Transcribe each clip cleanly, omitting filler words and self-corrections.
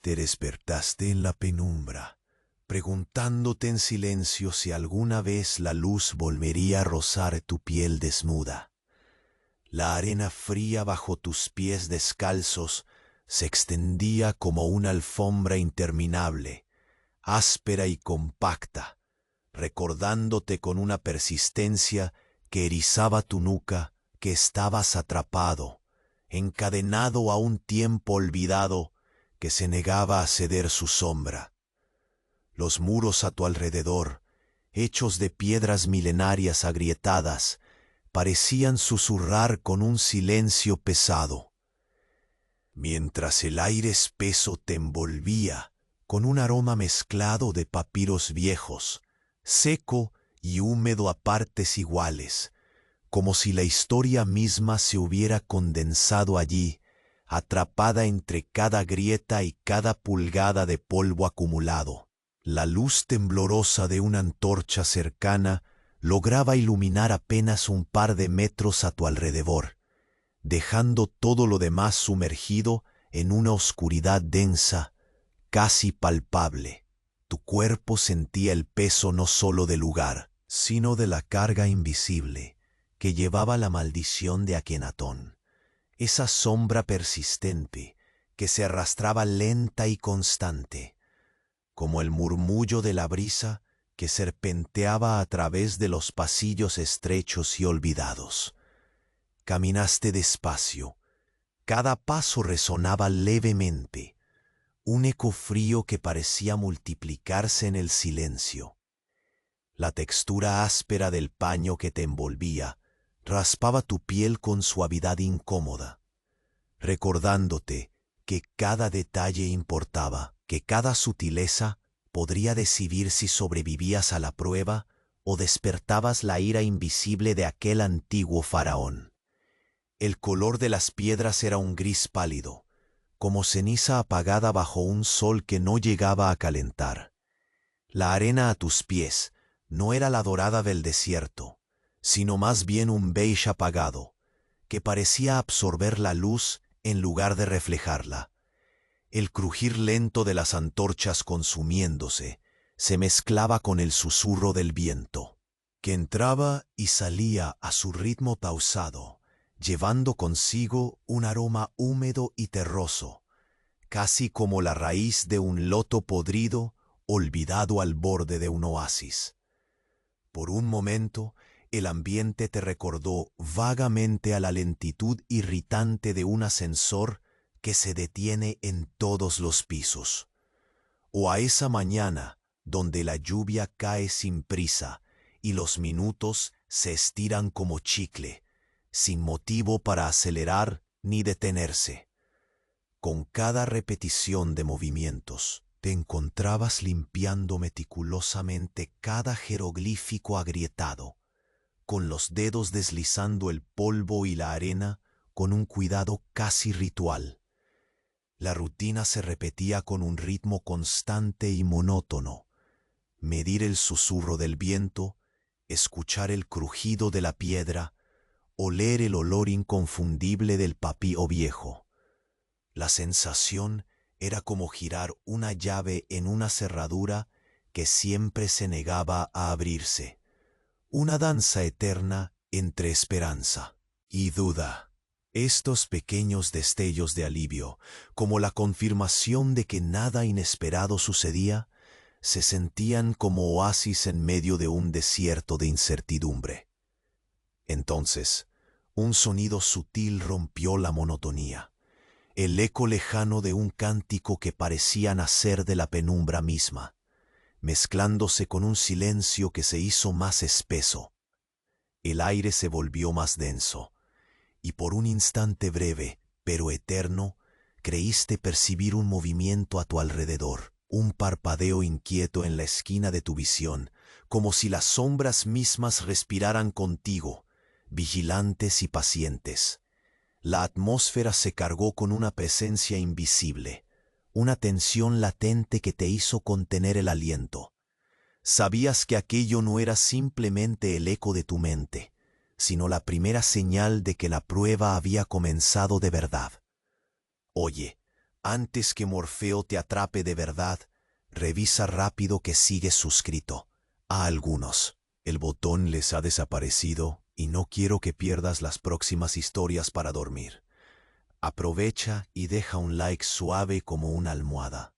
Te despertaste en la penumbra, preguntándote en silencio si alguna vez la luz volvería a rozar tu piel desnuda. La arena fría bajo tus pies descalzos se extendía como una alfombra interminable, áspera y compacta, recordándote con una persistencia que erizaba tu nuca que estabas atrapado, encadenado a un tiempo olvidado que se negaba a ceder su sombra. Los muros a tu alrededor, hechos de piedras milenarias agrietadas, parecían susurrar con un silencio pesado, mientras el aire espeso te envolvía con un aroma mezclado de papiros viejos, seco y húmedo a partes iguales, como si la historia misma se hubiera condensado allí, atrapada entre cada grieta y cada pulgada de polvo acumulado. La luz temblorosa de una antorcha cercana lograba iluminar apenas un par de metros a tu alrededor, dejando todo lo demás sumergido en una oscuridad densa, casi palpable. Tu cuerpo sentía el peso no solo del lugar, sino de la carga invisible que llevaba la maldición de Akenatón, esa sombra persistente que se arrastraba lenta y constante, como el murmullo de la brisa que serpenteaba a través de los pasillos estrechos y olvidados. Caminaste despacio, cada paso resonaba levemente, un eco frío que parecía multiplicarse en el silencio. La textura áspera del paño que te envolvía raspaba tu piel con suavidad incómoda, recordándote que cada detalle importaba, que cada sutileza podría decidir si sobrevivías a la prueba o despertabas la ira invisible de aquel antiguo faraón. El color de las piedras era un gris pálido, como ceniza apagada bajo un sol que no llegaba a calentar. La arena a tus pies no era la dorada del desierto, sino más bien un beige apagado, que parecía absorber la luz en lugar de reflejarla. El crujir lento de las antorchas consumiéndose se mezclaba con el susurro del viento, que entraba y salía a su ritmo pausado, llevando consigo un aroma húmedo y terroso, casi como la raíz de un loto podrido olvidado al borde de un oasis. Por un momento, el ambiente te recordó vagamente a la lentitud irritante de un ascensor que se detiene en todos los pisos, o a esa mañana donde la lluvia cae sin prisa y los minutos se estiran como chicle, sin motivo para acelerar ni detenerse. Con cada repetición de movimientos, te encontrabas limpiando meticulosamente cada jeroglífico agrietado, con los dedos deslizando el polvo y la arena con un cuidado casi ritual. La rutina se repetía con un ritmo constante y monótono. Medir el susurro del viento, escuchar el crujido de la piedra, oler el olor inconfundible del papiro viejo. La sensación era como girar una llave en una cerradura que siempre se negaba a abrirse. Una danza eterna entre esperanza y duda. Estos pequeños destellos de alivio, como la confirmación de que nada inesperado sucedía, se sentían como oasis en medio de un desierto de incertidumbre. Entonces, un sonido sutil rompió la monotonía, el eco lejano de un cántico que parecía nacer de la penumbra misma, mezclándose con un silencio que se hizo más espeso. El aire se volvió más denso, y por un instante breve, pero eterno, creíste percibir un movimiento a tu alrededor, un parpadeo inquieto en la esquina de tu visión, como si las sombras mismas respiraran contigo, vigilantes y pacientes. La atmósfera se cargó con una presencia invisible, una tensión latente que te hizo contener el aliento. Sabías que aquello no era simplemente el eco de tu mente, sino la primera señal de que la prueba había comenzado de verdad. Oye, Antes que Morfeo te atrape de verdad, revisa rápido que sigues suscrito. A algunos, el botón les ha desaparecido y no quiero que pierdas las próximas historias para dormir. Aprovecha y deja un like suave como una almohada.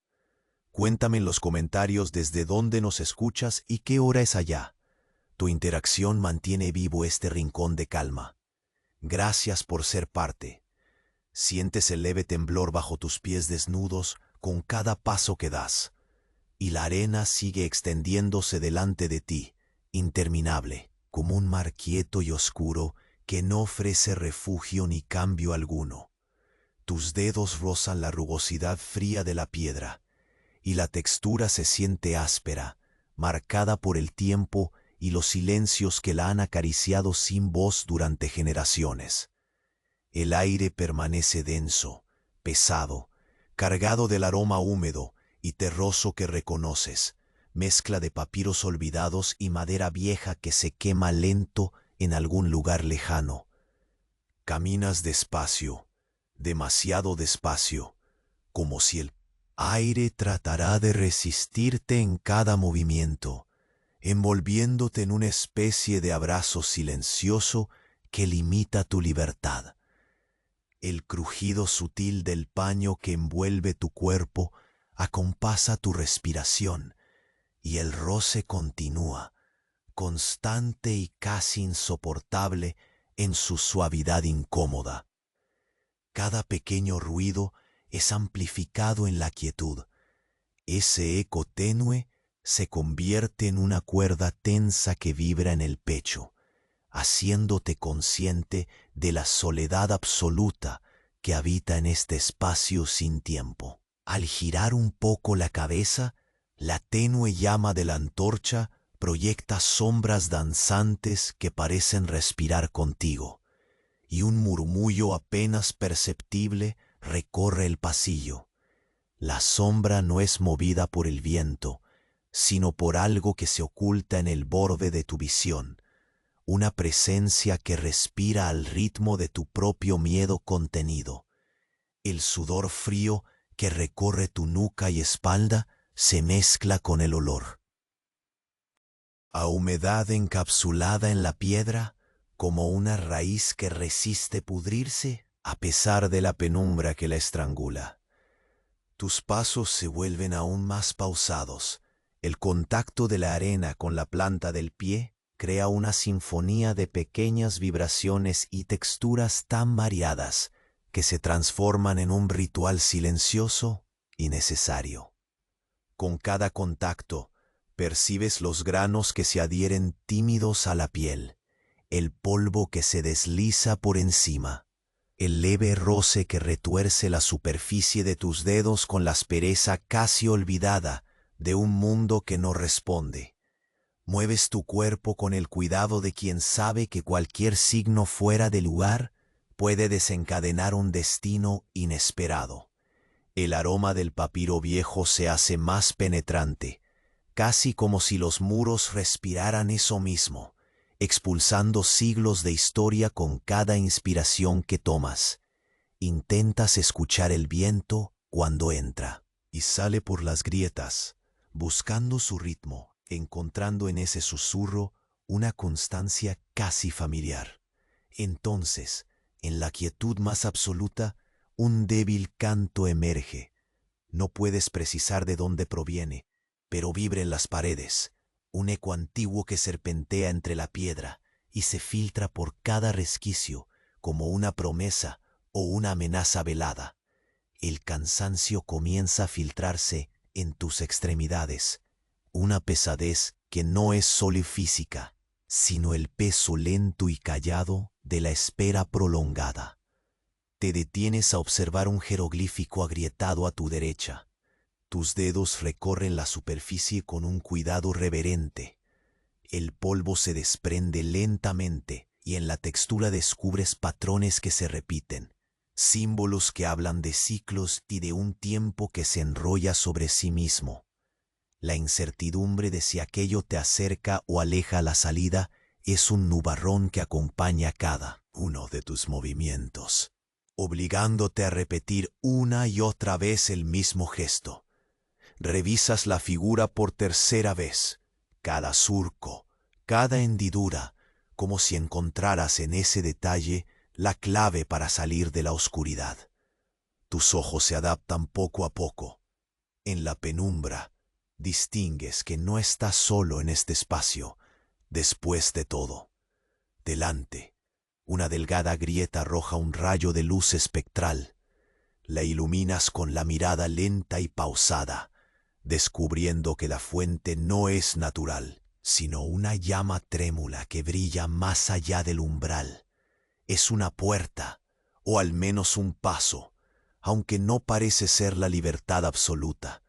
Cuéntame en los comentarios desde dónde nos escuchas y qué hora es allá. Tu interacción mantiene vivo este rincón de calma. Gracias por ser parte. Sientes el leve temblor bajo tus pies desnudos con cada paso que das, y la arena sigue extendiéndose delante de ti, interminable, como un mar quieto y oscuro que no ofrece refugio ni cambio alguno. Tus dedos rozan la rugosidad fría de la piedra, y la textura se siente áspera, marcada por el tiempo y los silencios que la han acariciado sin voz durante generaciones. El aire permanece denso, pesado, cargado del aroma húmedo y terroso que reconoces, mezcla de papiros olvidados y madera vieja que se quema lento en algún lugar lejano. Caminas despacio, demasiado despacio, como si el aire tratara de resistirte en cada movimiento, envolviéndote en una especie de abrazo silencioso que limita tu libertad. El crujido sutil del paño que envuelve tu cuerpo acompasa tu respiración y el roce continúa, constante y casi insoportable en su suavidad incómoda. Cada pequeño ruido es amplificado en la quietud. Ese eco tenue se convierte en una cuerda tensa que vibra en el pecho, haciéndote consciente de la soledad absoluta que habita en este espacio sin tiempo. Al girar un poco la cabeza, la tenue llama de la antorcha proyecta sombras danzantes que parecen respirar contigo, y un murmullo apenas perceptible recorre el pasillo. La sombra no es movida por el viento, sino por algo que se oculta en el borde de tu visión, una presencia que respira al ritmo de tu propio miedo contenido. El sudor frío que recorre tu nuca y espalda se mezcla con el olor. A humedad encapsulada en la piedra, como una raíz que resiste pudrirse a pesar de la penumbra que la estrangula. Tus pasos se vuelven aún más pausados. El contacto de la arena con la planta del pie crea una sinfonía de pequeñas vibraciones y texturas tan variadas que se transforman en un ritual silencioso y necesario. Con cada contacto, percibes los granos que se adhieren tímidos a la piel, el polvo que se desliza por encima, el leve roce que retuerce la superficie de tus dedos con la aspereza casi olvidada de un mundo que no responde. Mueves tu cuerpo con el cuidado de quien sabe que cualquier signo fuera de lugar puede desencadenar un destino inesperado. El aroma del papiro viejo se hace más penetrante, casi como si los muros respiraran eso mismo, expulsando siglos de historia con cada inspiración que tomas. Intentas escuchar el viento cuando entra y sale por las grietas, buscando su ritmo, encontrando en ese susurro una constancia casi familiar. Entonces, en la quietud más absoluta, un débil canto emerge. No puedes precisar de dónde proviene, pero vibra en las paredes, un eco antiguo que serpentea entre la piedra y se filtra por cada resquicio como una promesa o una amenaza velada. El cansancio comienza a filtrarse en tus extremidades, una pesadez que no es solo física, sino el peso lento y callado de la espera prolongada. Te detienes a observar un jeroglífico agrietado a tu derecha. Tus dedos recorren la superficie con un cuidado reverente. El polvo se desprende lentamente y en la textura descubres patrones que se repiten, símbolos que hablan de ciclos y de un tiempo que se enrolla sobre sí mismo. La incertidumbre de si aquello te acerca o aleja la salida es un nubarrón que acompaña cada uno de tus movimientos. obligándote a repetir una y otra vez el mismo gesto. Revisas la figura por tercera vez, cada surco, cada hendidura, como si encontraras en ese detalle la clave para salir de la oscuridad. Tus ojos se adaptan poco a poco. En la penumbra, distingues que no estás solo en este espacio, después de todo. Delante, una delgada grieta arroja un rayo de luz espectral. La iluminas con la mirada lenta y pausada, descubriendo que la fuente no es natural, sino una llama trémula que brilla más allá del umbral. Es una puerta, o al menos un paso, aunque no parece ser la libertad absoluta,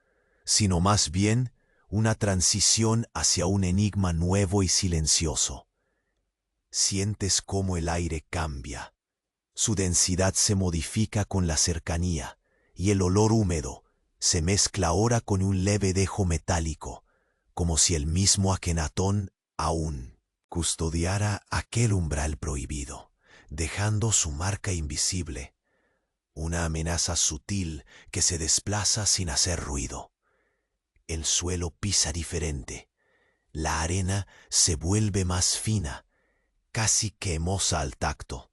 sino más bien una transición hacia un enigma nuevo y silencioso. Sientes cómo el aire cambia. Su densidad se modifica con la cercanía, y el olor húmedo se mezcla ahora con un leve dejo metálico, como si el mismo Akenatón aún custodiara aquel umbral prohibido, dejando su marca invisible, una amenaza sutil que se desplaza sin hacer ruido. El suelo pisa diferente, la arena se vuelve más fina, casi quemosa al tacto,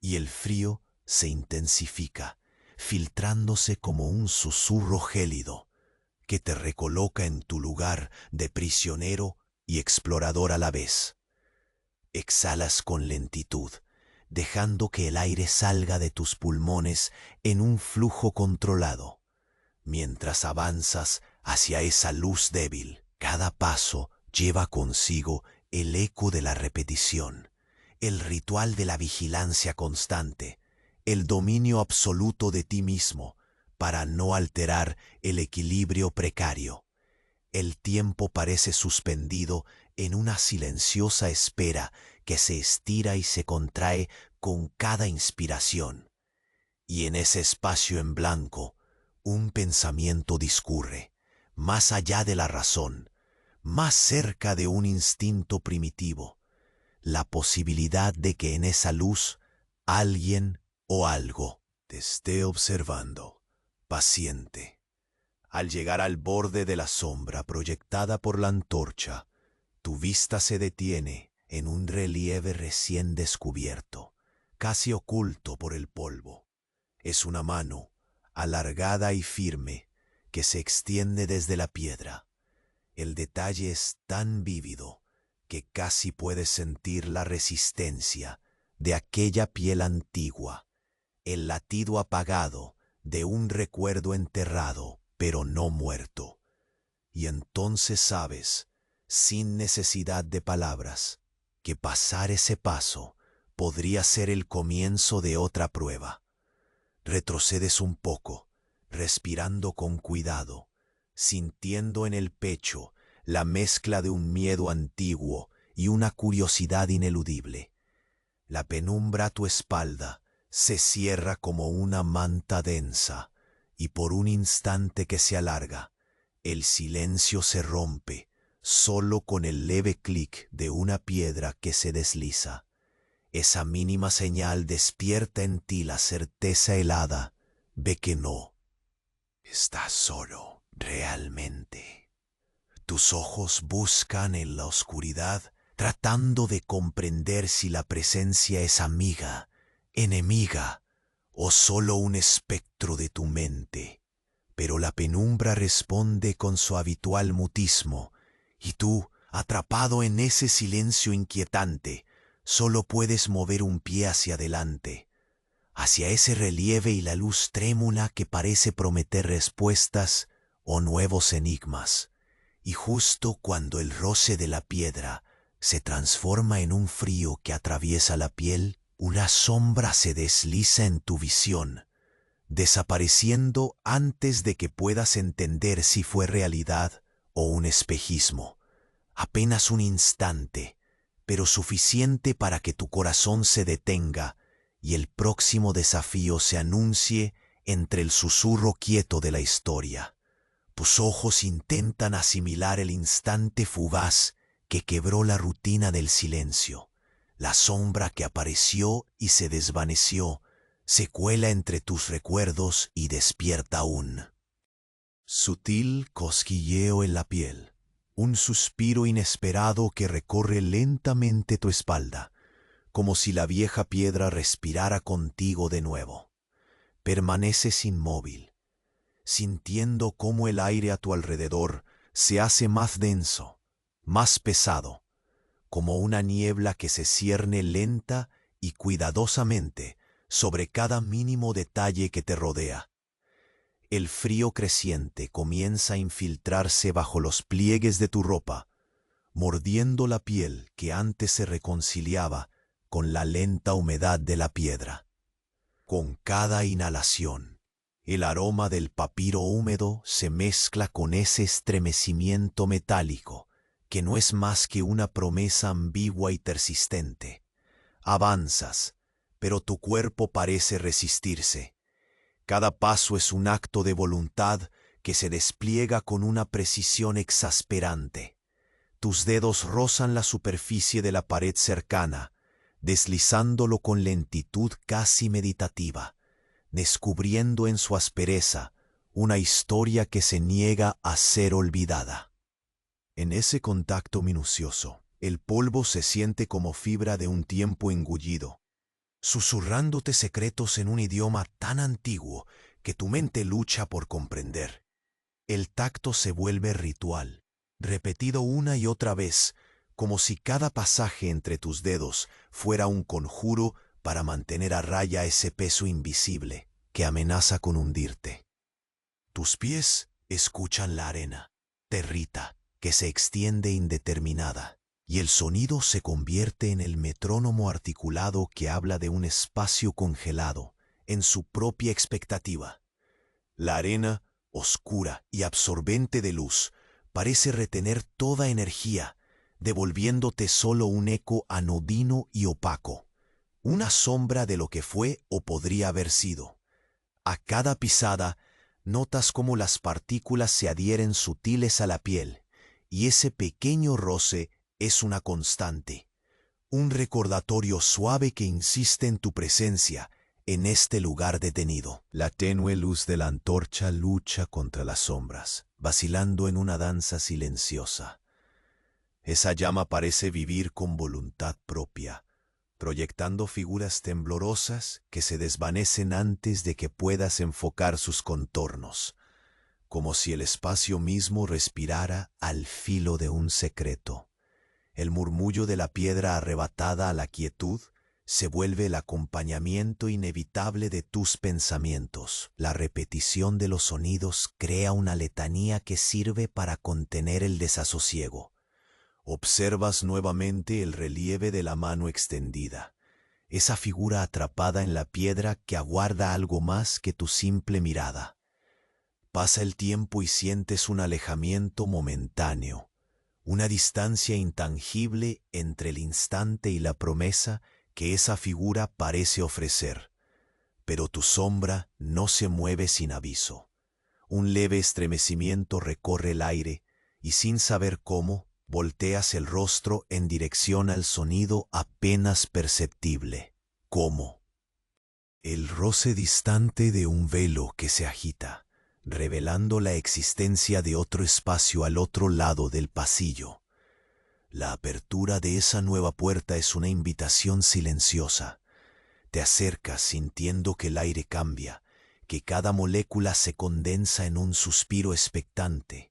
y el frío se intensifica, filtrándose como un susurro gélido que te recoloca en tu lugar de prisionero y explorador a la vez. Exhalas con lentitud, dejando que el aire salga de tus pulmones en un flujo controlado. Mientras avanzas hacia esa luz débil, cada paso lleva consigo el eco de la repetición, el ritual de la vigilancia constante, el dominio absoluto de ti mismo para no alterar el equilibrio precario. El tiempo parece suspendido en una silenciosa espera que se estira y se contrae con cada inspiración. Y en ese espacio en blanco, un pensamiento discurre, más allá de la razón, más cerca de un instinto primitivo, la posibilidad de que en esa luz alguien o algo te esté observando, paciente. Al llegar al borde de la sombra proyectada por la antorcha, tu vista se detiene en un relieve recién descubierto, casi oculto por el polvo. Es una mano, alargada y firme, que se extiende desde la piedra. El detalle es tan vívido que casi puedes sentir la resistencia de aquella piel antigua, el latido apagado de un recuerdo enterrado pero no muerto. Y entonces sabes, sin necesidad de palabras, que pasar ese paso podría ser el comienzo de otra prueba. Retrocedes un poco, respirando con cuidado, sintiendo en el pecho la mezcla de un miedo antiguo y una curiosidad ineludible. La penumbra a tu espalda se cierra como una manta densa, y por un instante que se alarga, el silencio se rompe solo con el leve clic de una piedra que se desliza. Esa mínima señal despierta en ti la certeza helada de que no estás solo realmente. Tus ojos buscan en la oscuridad tratando de comprender si la presencia es amiga, enemiga o solo un espectro de tu mente. Pero la penumbra responde con su habitual mutismo, y tú, atrapado en ese silencio inquietante, solo puedes mover un pie hacia adelante, hacia ese relieve y la luz trémula que parece prometer respuestas o nuevos enigmas. Y justo cuando el roce de la piedra se transforma en un frío que atraviesa la piel, una sombra se desliza en tu visión, desapareciendo antes de que puedas entender si fue realidad o un espejismo. Apenas un instante, pero suficiente para que tu corazón se detenga y el próximo desafío se anuncie entre el susurro quieto de la historia. Tus ojos intentan asimilar el instante fugaz que quebró la rutina del silencio, la sombra que apareció y se desvaneció, se cuela entre tus recuerdos y despierta un sutil cosquilleo en la piel, un suspiro inesperado que recorre lentamente tu espalda, como si la vieja piedra respirara contigo de nuevo. Permaneces inmóvil, sintiendo cómo el aire a tu alrededor se hace más denso, más pesado, como una niebla que se cierne lenta y cuidadosamente sobre cada mínimo detalle que te rodea. El frío creciente comienza a infiltrarse bajo los pliegues de tu ropa, mordiendo la piel que antes se reconciliaba con la lenta humedad de la piedra. Con cada inhalación, el aroma del papiro húmedo se mezcla con ese estremecimiento metálico que no es más que una promesa ambigua y persistente. Avanzas, pero tu cuerpo parece resistirse. Cada paso es un acto de voluntad que se despliega con una precisión exasperante. Tus dedos rozan la superficie de la pared cercana, deslizándolo con lentitud casi meditativa, descubriendo en su aspereza una historia que se niega a ser olvidada. En ese contacto minucioso, el polvo se siente como fibra de un tiempo engullido, susurrándote secretos en un idioma tan antiguo que tu mente lucha por comprender. El tacto se vuelve ritual, repetido una y otra vez, como si cada pasaje entre tus dedos fuera un conjuro para mantener a raya ese peso invisible que amenaza con hundirte. Tus pies escuchan la arena, territa, que se extiende indeterminada, y el sonido se convierte en el metrónomo articulado que habla de un espacio congelado en su propia expectativa. La arena, oscura y absorbente de luz, parece retener toda energía, devolviéndote solo un eco anodino y opaco, una sombra de lo que fue o podría haber sido. A cada pisada, notas cómo las partículas se adhieren sutiles a la piel, y ese pequeño roce es una constante, un recordatorio suave que insiste en tu presencia en este lugar detenido. La tenue luz de la antorcha lucha contra las sombras, vacilando en una danza silenciosa. Esa llama parece vivir con voluntad propia, proyectando figuras temblorosas que se desvanecen antes de que puedas enfocar sus contornos, como si el espacio mismo respirara al filo de un secreto. El murmullo de la piedra arrebatada a la quietud se vuelve el acompañamiento inevitable de tus pensamientos. La repetición de los sonidos crea una letanía que sirve para contener el desasosiego. Observas nuevamente el relieve de la mano extendida, esa figura atrapada en la piedra que aguarda algo más que tu simple mirada. Pasa el tiempo y sientes un alejamiento momentáneo, una distancia intangible entre el instante y la promesa que esa figura parece ofrecer. Pero tu sombra no se mueve sin aviso. Un leve estremecimiento recorre el aire y sin saber cómo, volteas el rostro en dirección al sonido apenas perceptible. ¿Cómo? El roce distante de un velo que se agita, revelando la existencia de otro espacio al otro lado del pasillo. La apertura de esa nueva puerta es una invitación silenciosa. Te acercas sintiendo que el aire cambia, que cada molécula se condensa en un suspiro expectante.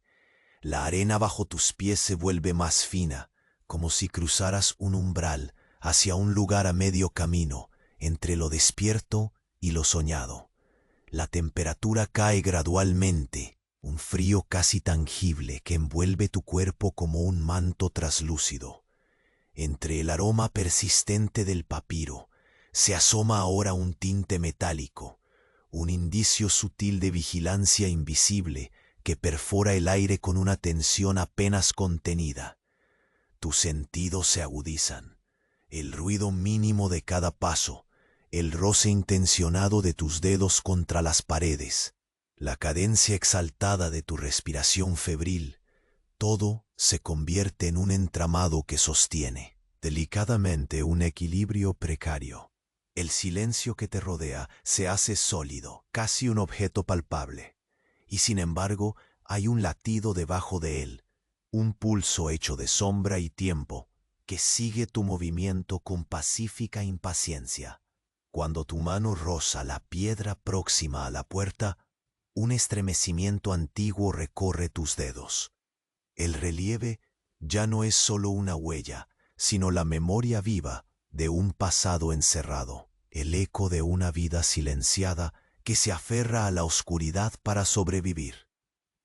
La arena bajo tus pies se vuelve más fina, como si cruzaras un umbral hacia un lugar a medio camino entre lo despierto y lo soñado. La temperatura cae gradualmente, un frío casi tangible que envuelve tu cuerpo como un manto traslúcido. Entre el aroma persistente del papiro se asoma ahora un tinte metálico, un indicio sutil de vigilancia invisible que perfora el aire con una tensión apenas contenida. Tus sentidos se agudizan. El ruido mínimo de cada paso, el roce intencionado de tus dedos contra las paredes, la cadencia exaltada de tu respiración febril, todo se convierte en un entramado que sostiene, delicadamente, un equilibrio precario. El silencio que te rodea se hace sólido, casi un objeto palpable. Y sin embargo, hay un latido debajo de él, un pulso hecho de sombra y tiempo, que sigue tu movimiento con pacífica impaciencia. Cuando tu mano roza la piedra próxima a la puerta, un estremecimiento antiguo recorre tus dedos. El relieve ya no es solo una huella, sino la memoria viva de un pasado encerrado, el eco de una vida silenciada que se aferra a la oscuridad para sobrevivir.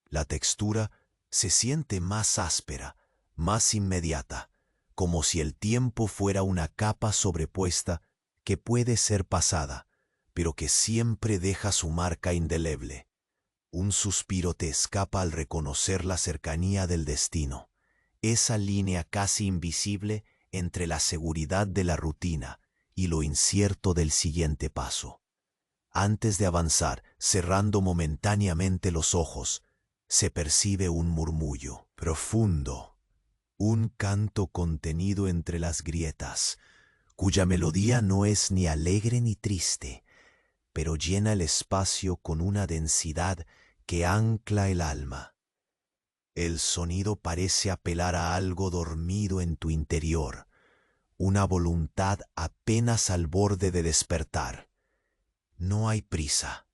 La textura se siente más áspera, más inmediata, como si el tiempo fuera una capa sobrepuesta que puede ser pasada, pero que siempre deja su marca indeleble. Un suspiro te escapa al reconocer la cercanía del destino, esa línea casi invisible entre la seguridad de la rutina y lo incierto del siguiente paso. Antes de avanzar, cerrando momentáneamente los ojos, se percibe un murmullo profundo, un canto contenido entre las grietas, cuya melodía no es ni alegre ni triste, pero llena el espacio con una densidad que ancla el alma. El sonido parece apelar a algo dormido en tu interior, una voluntad apenas al borde de despertar. No hay prisa.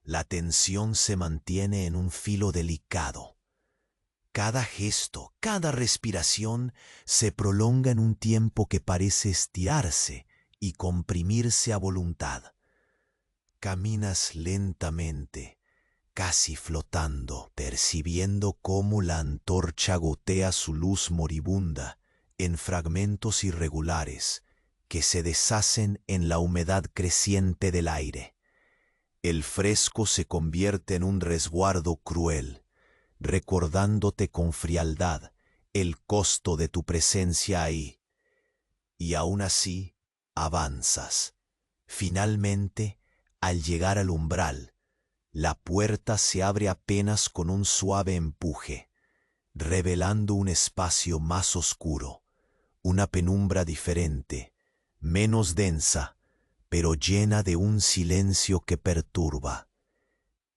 La tensión se mantiene en un filo delicado. Cada gesto, cada respiración se prolonga en un tiempo que parece estirarse y comprimirse a voluntad. Caminas lentamente, casi flotando, percibiendo cómo la antorcha gotea su luz moribunda en fragmentos irregulares que se deshacen en la humedad creciente del aire. El fresco se convierte en un resguardo cruel, recordándote con frialdad el costo de tu presencia ahí. Y aún así, avanzas. Finalmente, al llegar al umbral, la puerta se abre apenas con un suave empuje, revelando un espacio más oscuro, una penumbra diferente, menos densa, pero llena de un silencio que perturba.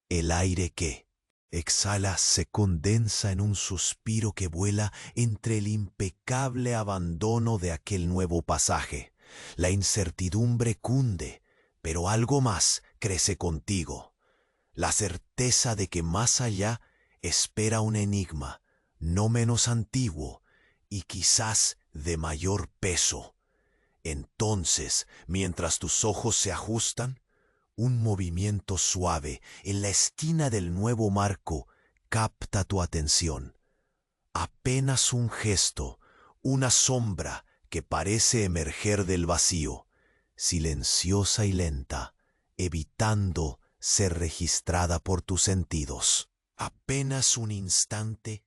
El aire que exhala se condensa en un suspiro que vuela entre el impecable abandono de aquel nuevo pasaje. La incertidumbre cunde, pero algo más crece contigo. La certeza de que más allá espera un enigma, no menos antiguo y quizás de mayor peso. Entonces, mientras tus ojos se ajustan, un movimiento suave en la esquina del nuevo marco capta tu atención. Apenas un gesto, una sombra que parece emerger del vacío, silenciosa y lenta, evitando ser registrada por tus sentidos. Apenas un instante,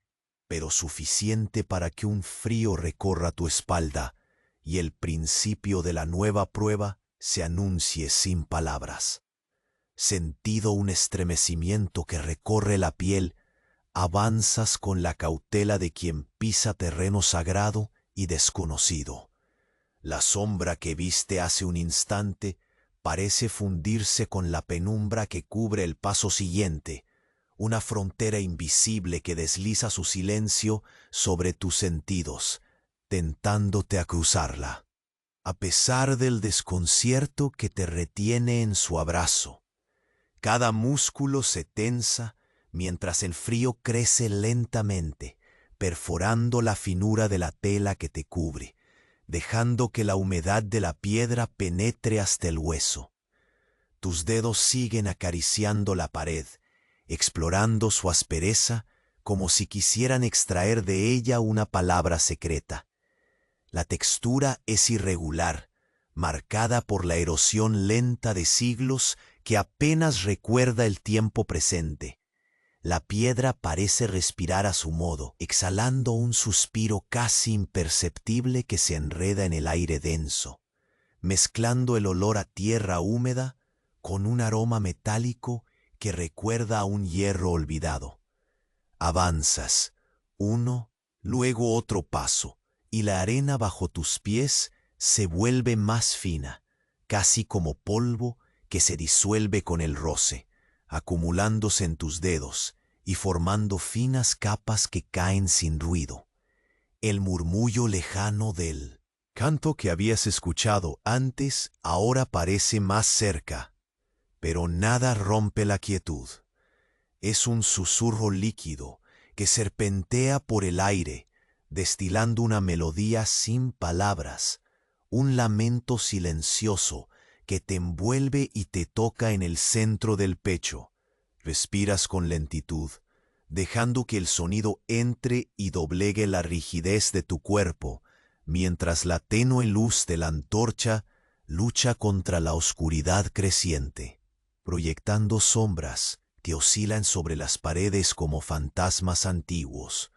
pero suficiente para que un frío recorra tu espalda y el principio de la nueva prueba se anuncie sin palabras. Sentido un estremecimiento que recorre la piel, avanzas con la cautela de quien pisa terreno sagrado y desconocido. La sombra que viste hace un instante parece fundirse con la penumbra que cubre el paso siguiente, una frontera invisible que desliza su silencio sobre tus sentidos, tentándote a cruzarla. A pesar del desconcierto que te retiene en su abrazo, cada músculo se tensa mientras el frío crece lentamente, perforando la finura de la tela que te cubre, dejando que la humedad de la piedra penetre hasta el hueso. Tus dedos siguen acariciando la pared, explorando su aspereza como si quisieran extraer de ella una palabra secreta. La textura es irregular, marcada por la erosión lenta de siglos que apenas recuerda el tiempo presente. La piedra parece respirar a su modo, exhalando un suspiro casi imperceptible que se enreda en el aire denso, mezclando el olor a tierra húmeda con un aroma metálico que recuerda a un hierro olvidado. Avanzas, uno, luego otro paso, y la arena bajo tus pies se vuelve más fina, casi como polvo que se disuelve con el roce, acumulándose en tus dedos y formando finas capas que caen sin ruido. El murmullo lejano del canto que habías escuchado antes ahora parece más cerca, pero nada rompe la quietud. Es un susurro líquido que serpentea por el aire, destilando una melodía sin palabras, un lamento silencioso que te envuelve y te toca en el centro del pecho. Respiras con lentitud, dejando que el sonido entre y doblegue la rigidez de tu cuerpo, mientras la tenue luz de la antorcha lucha contra la oscuridad creciente, proyectando sombras que oscilan sobre las paredes como fantasmas antiguos.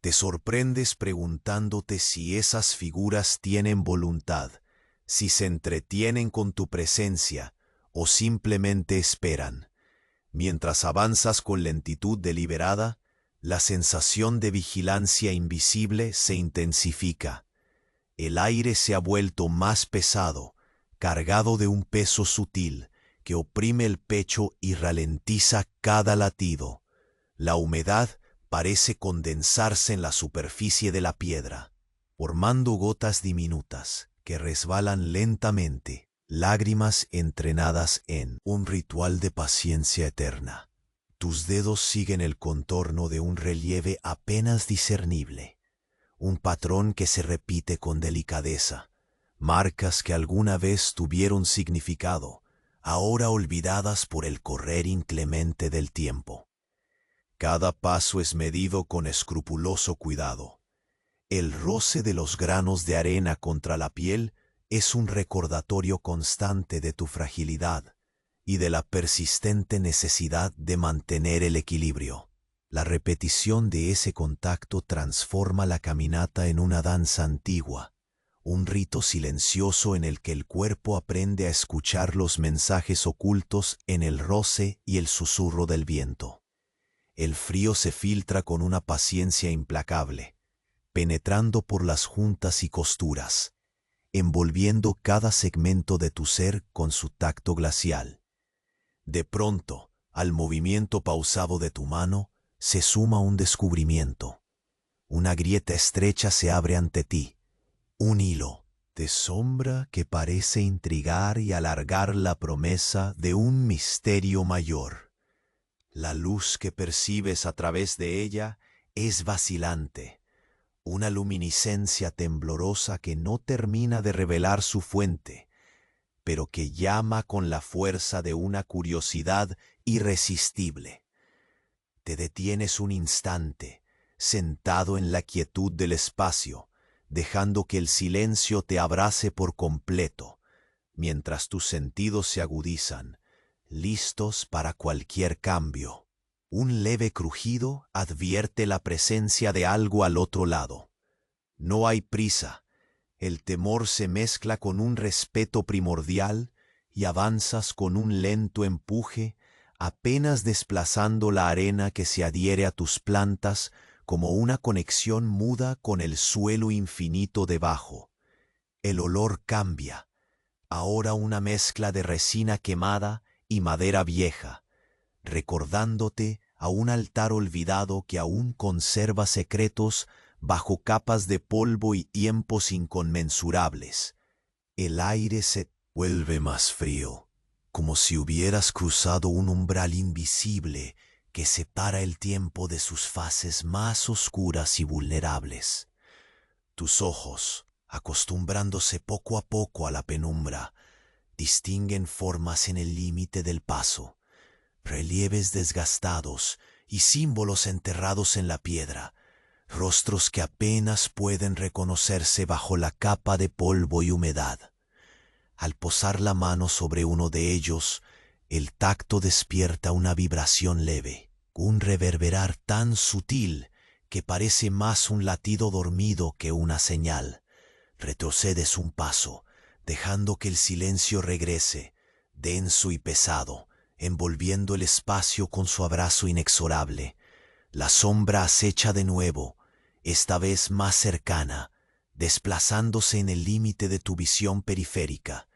Te sorprendes preguntándote si esas figuras tienen voluntad, si se entretienen con tu presencia o simplemente esperan. Mientras avanzas con lentitud deliberada, la sensación de vigilancia invisible se intensifica. El aire se ha vuelto más pesado, cargado de un peso sutil que oprime el pecho y ralentiza cada latido. La humedad parece condensarse en la superficie de la piedra, formando gotas diminutas que resbalan lentamente, lágrimas entrenadas en un ritual de paciencia eterna. Tus dedos siguen el contorno de un relieve apenas discernible, un patrón que se repite con delicadeza, marcas que alguna vez tuvieron significado, ahora olvidadas por el correr inclemente del tiempo. Cada paso es medido con escrupuloso cuidado. El roce de los granos de arena contra la piel es un recordatorio constante de tu fragilidad y de la persistente necesidad de mantener el equilibrio. La repetición de ese contacto transforma la caminata en una danza antigua, un rito silencioso en el que el cuerpo aprende a escuchar los mensajes ocultos en el roce y el susurro del viento. El frío se filtra con una paciencia implacable, penetrando por las juntas y costuras, envolviendo cada segmento de tu ser con su tacto glacial. De pronto, al movimiento pausado de tu mano, se suma un descubrimiento. Una grieta estrecha se abre ante ti, un hilo de sombra que parece intrigar y alargar la promesa de un misterio mayor. La luz que percibes a través de ella es vacilante, una luminiscencia temblorosa que no termina de revelar su fuente, pero que llama con la fuerza de una curiosidad irresistible. Te detienes un instante, sentado en la quietud del espacio, dejando que el silencio te abrace por completo, mientras tus sentidos se agudizan, listos para cualquier cambio. Un leve crujido advierte la presencia de algo al otro lado. No hay prisa. El temor se mezcla con un respeto primordial y avanzas con un lento empuje, apenas desplazando la arena que se adhiere a tus plantas como una conexión muda con el suelo infinito debajo. El olor cambia, ahora una mezcla de resina quemada y madera vieja, recordándote a un altar olvidado que aún conserva secretos bajo capas de polvo y tiempos inconmensurables. El aire se vuelve más frío, como si hubieras cruzado un umbral invisible que separa el tiempo de sus fases más oscuras y vulnerables. Tus ojos, acostumbrándose poco a poco a la penumbra, distinguen formas en el límite del paso, relieves desgastados y símbolos enterrados en la piedra, rostros que apenas pueden reconocerse bajo la capa de polvo y humedad. Al posar la mano sobre uno de ellos, el tacto despierta una vibración leve, un reverberar tan sutil que parece más un latido dormido que una señal. Retrocedes un paso, dejando que el silencio regrese, denso y pesado, envolviendo el espacio con su abrazo inexorable. La sombra acecha de nuevo, esta vez más cercana, desplazándose en el límite de tu visión periférica,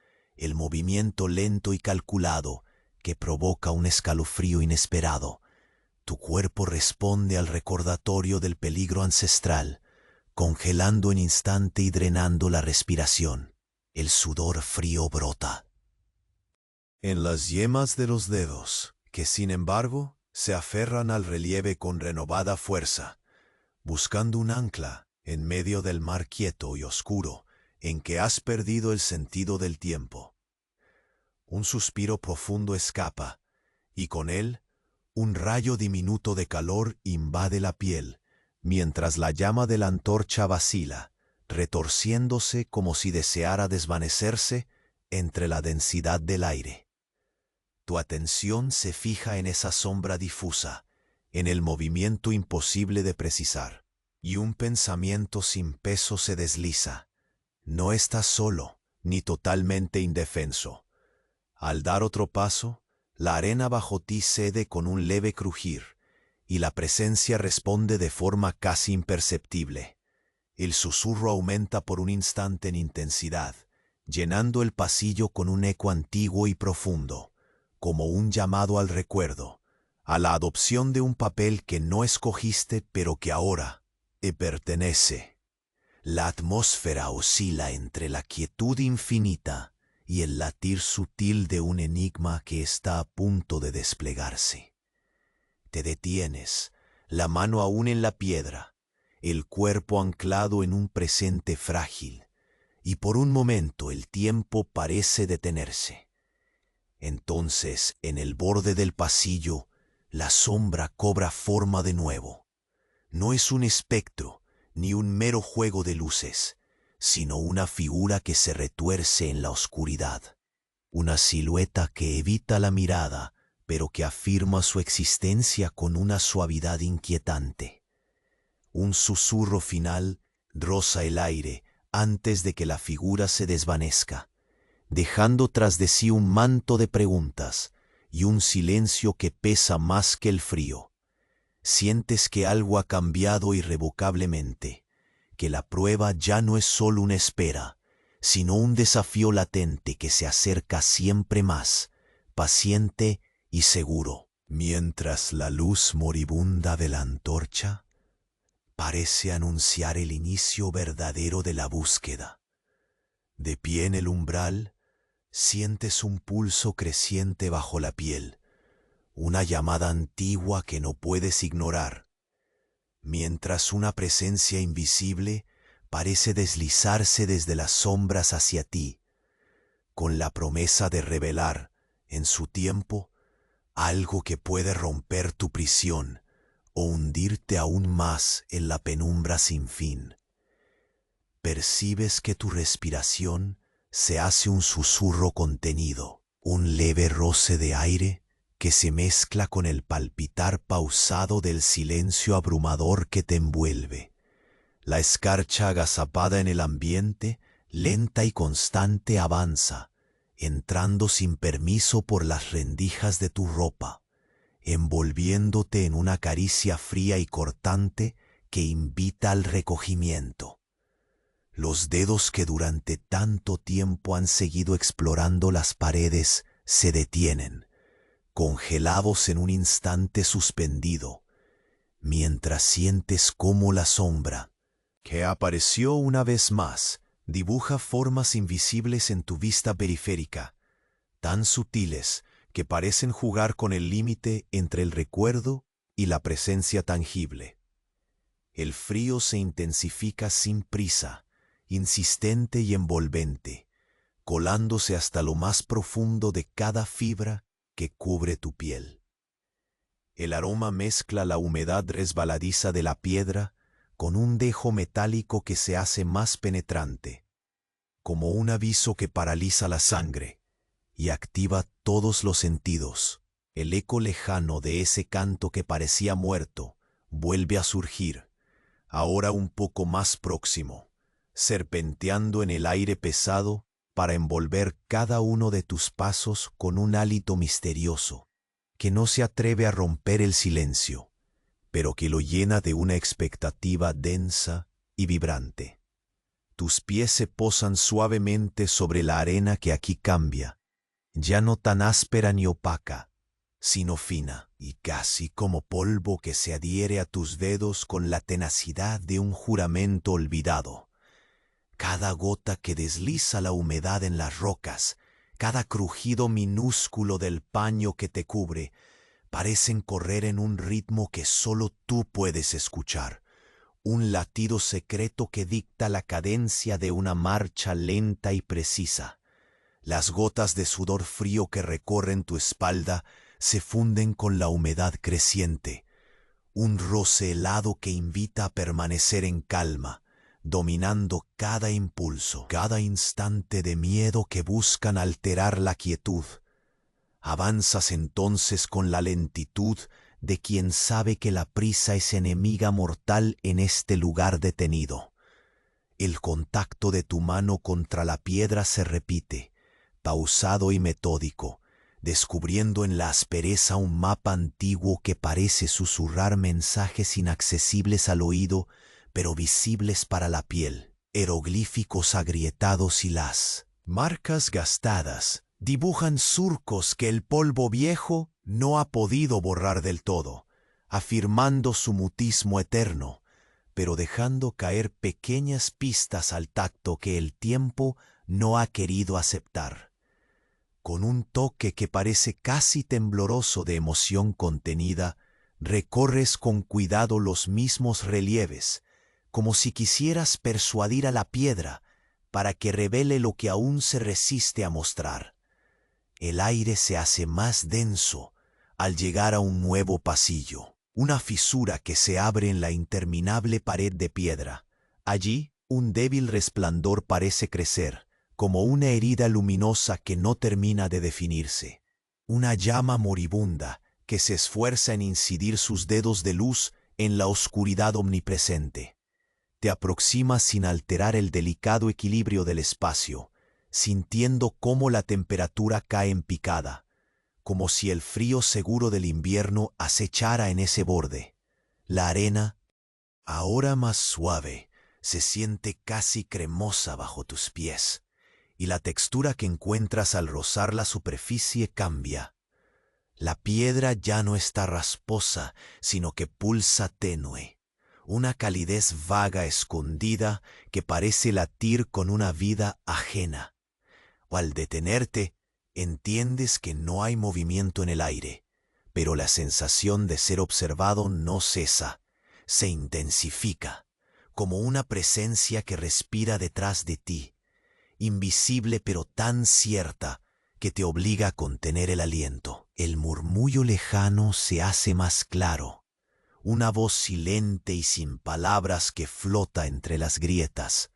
el movimiento lento y calculado que provoca un escalofrío inesperado. Tu cuerpo responde al recordatorio del peligro ancestral, congelando en instante y drenando la respiración. El sudor frío brota en las yemas de los dedos, que sin embargo se aferran al relieve con renovada fuerza, buscando un ancla en medio del mar quieto y oscuro en que has perdido el sentido del tiempo. Un suspiro profundo escapa, y con él un rayo diminuto de calor invade la piel, mientras la llama de la antorcha vacila, retorciéndose como si deseara desvanecerse entre la densidad del aire. Tu atención se fija en esa sombra difusa, en el movimiento imposible de precisar, y un pensamiento sin peso se desliza. No estás solo, ni totalmente indefenso. Al dar otro paso, la arena bajo ti cede con un leve crujir, y la presencia responde de forma casi imperceptible. El susurro aumenta por un instante en intensidad, llenando el pasillo con un eco antiguo y profundo, como un llamado al recuerdo, a la adopción de un papel que no escogiste pero que ahora te pertenece. La atmósfera oscila entre la quietud infinita y el latir sutil de un enigma que está a punto de desplegarse. Te detienes, la mano aún en la piedra, el cuerpo anclado en un presente frágil, y por un momento el tiempo parece detenerse. Entonces, en el borde del pasillo, la sombra cobra forma de nuevo. No es un espectro, ni un mero juego de luces, sino una figura que se retuerce en la oscuridad. Una silueta que evita la mirada, pero que afirma su existencia con una suavidad inquietante. Un susurro final roza el aire antes de que la figura se desvanezca, dejando tras de sí un manto de preguntas y un silencio que pesa más que el frío. Sientes que algo ha cambiado irrevocablemente, que la prueba ya no es solo una espera, sino un desafío latente que se acerca siempre más, paciente y seguro, mientras la luz moribunda de la antorcha parece anunciar el inicio verdadero de la búsqueda. De pie en el umbral, sientes un pulso creciente bajo la piel, una llamada antigua que no puedes ignorar, mientras una presencia invisible parece deslizarse desde las sombras hacia ti, con la promesa de revelar, en su tiempo, algo que puede romper tu prisión o hundirte aún más en la penumbra sin fin. Percibes que tu respiración se hace un susurro contenido, un leve roce de aire que se mezcla con el palpitar pausado del silencio abrumador que te envuelve. La escarcha agazapada en el ambiente, lenta y constante, avanza, entrando sin permiso por las rendijas de tu ropa, envolviéndote en una caricia fría y cortante que invita al recogimiento. Los dedos que durante tanto tiempo han seguido explorando las paredes se detienen, congelados en un instante suspendido, mientras sientes cómo la sombra, que apareció una vez más, dibuja formas invisibles en tu vista periférica, tan sutiles que parecen jugar con el límite entre el recuerdo y la presencia tangible. El frío se intensifica sin prisa, insistente y envolvente, colándose hasta lo más profundo de cada fibra que cubre tu piel. El aroma mezcla la humedad resbaladiza de la piedra con un dejo metálico que se hace más penetrante, como un aviso que paraliza la sangre y activa todos los sentidos. El eco lejano de ese canto que parecía muerto vuelve a surgir, ahora un poco más próximo, serpenteando en el aire pesado para envolver cada uno de tus pasos con un hálito misterioso que no se atreve a romper el silencio, pero que lo llena de una expectativa densa y vibrante. Tus pies se posan suavemente sobre la arena que aquí cambia, ya no tan áspera ni opaca, sino fina y casi como polvo que se adhiere a tus dedos con la tenacidad de un juramento olvidado. Cada gota que desliza la humedad en las rocas, cada crujido minúsculo del paño que te cubre, parecen correr en un ritmo que solo tú puedes escuchar, un latido secreto que dicta la cadencia de una marcha lenta y precisa. Las gotas de sudor frío que recorren tu espalda se funden con la humedad creciente, un roce helado que invita a permanecer en calma, dominando cada impulso, cada instante de miedo que buscan alterar la quietud. Avanzas entonces con la lentitud de quien sabe que la prisa es enemiga mortal en este lugar detenido. El contacto de tu mano contra la piedra se repite, pausado y metódico, descubriendo en la aspereza un mapa antiguo que parece susurrar mensajes inaccesibles al oído, pero visibles para la piel, jeroglíficos agrietados y las marcas gastadas dibujan surcos que el polvo viejo no ha podido borrar del todo, afirmando su mutismo eterno, pero dejando caer pequeñas pistas al tacto que el tiempo no ha querido aceptar. Con un toque que parece casi tembloroso de emoción contenida, recorres con cuidado los mismos relieves, como si quisieras persuadir a la piedra para que revele lo que aún se resiste a mostrar. El aire se hace más denso al llegar a un nuevo pasillo, una fisura que se abre en la interminable pared de piedra. Allí, un débil resplandor parece crecer, como una herida luminosa que no termina de definirse. Una llama moribunda que se esfuerza en incidir sus dedos de luz en la oscuridad omnipresente. Te aproximas sin alterar el delicado equilibrio del espacio, sintiendo cómo la temperatura cae en picada, como si el frío seguro del invierno acechara en ese borde. La arena, ahora más suave, se siente casi cremosa bajo tus pies, y la textura que encuentras al rozar la superficie cambia. La piedra ya no está rasposa, sino que pulsa tenue, una calidez vaga escondida que parece latir con una vida ajena. Al detenerte, entiendes que no hay movimiento en el aire, pero la sensación de ser observado no cesa, se intensifica, como una presencia que respira detrás de ti, invisible pero tan cierta que te obliga a contener el aliento. El murmullo lejano se hace más claro, una voz silente y sin palabras que flota entre las grietas,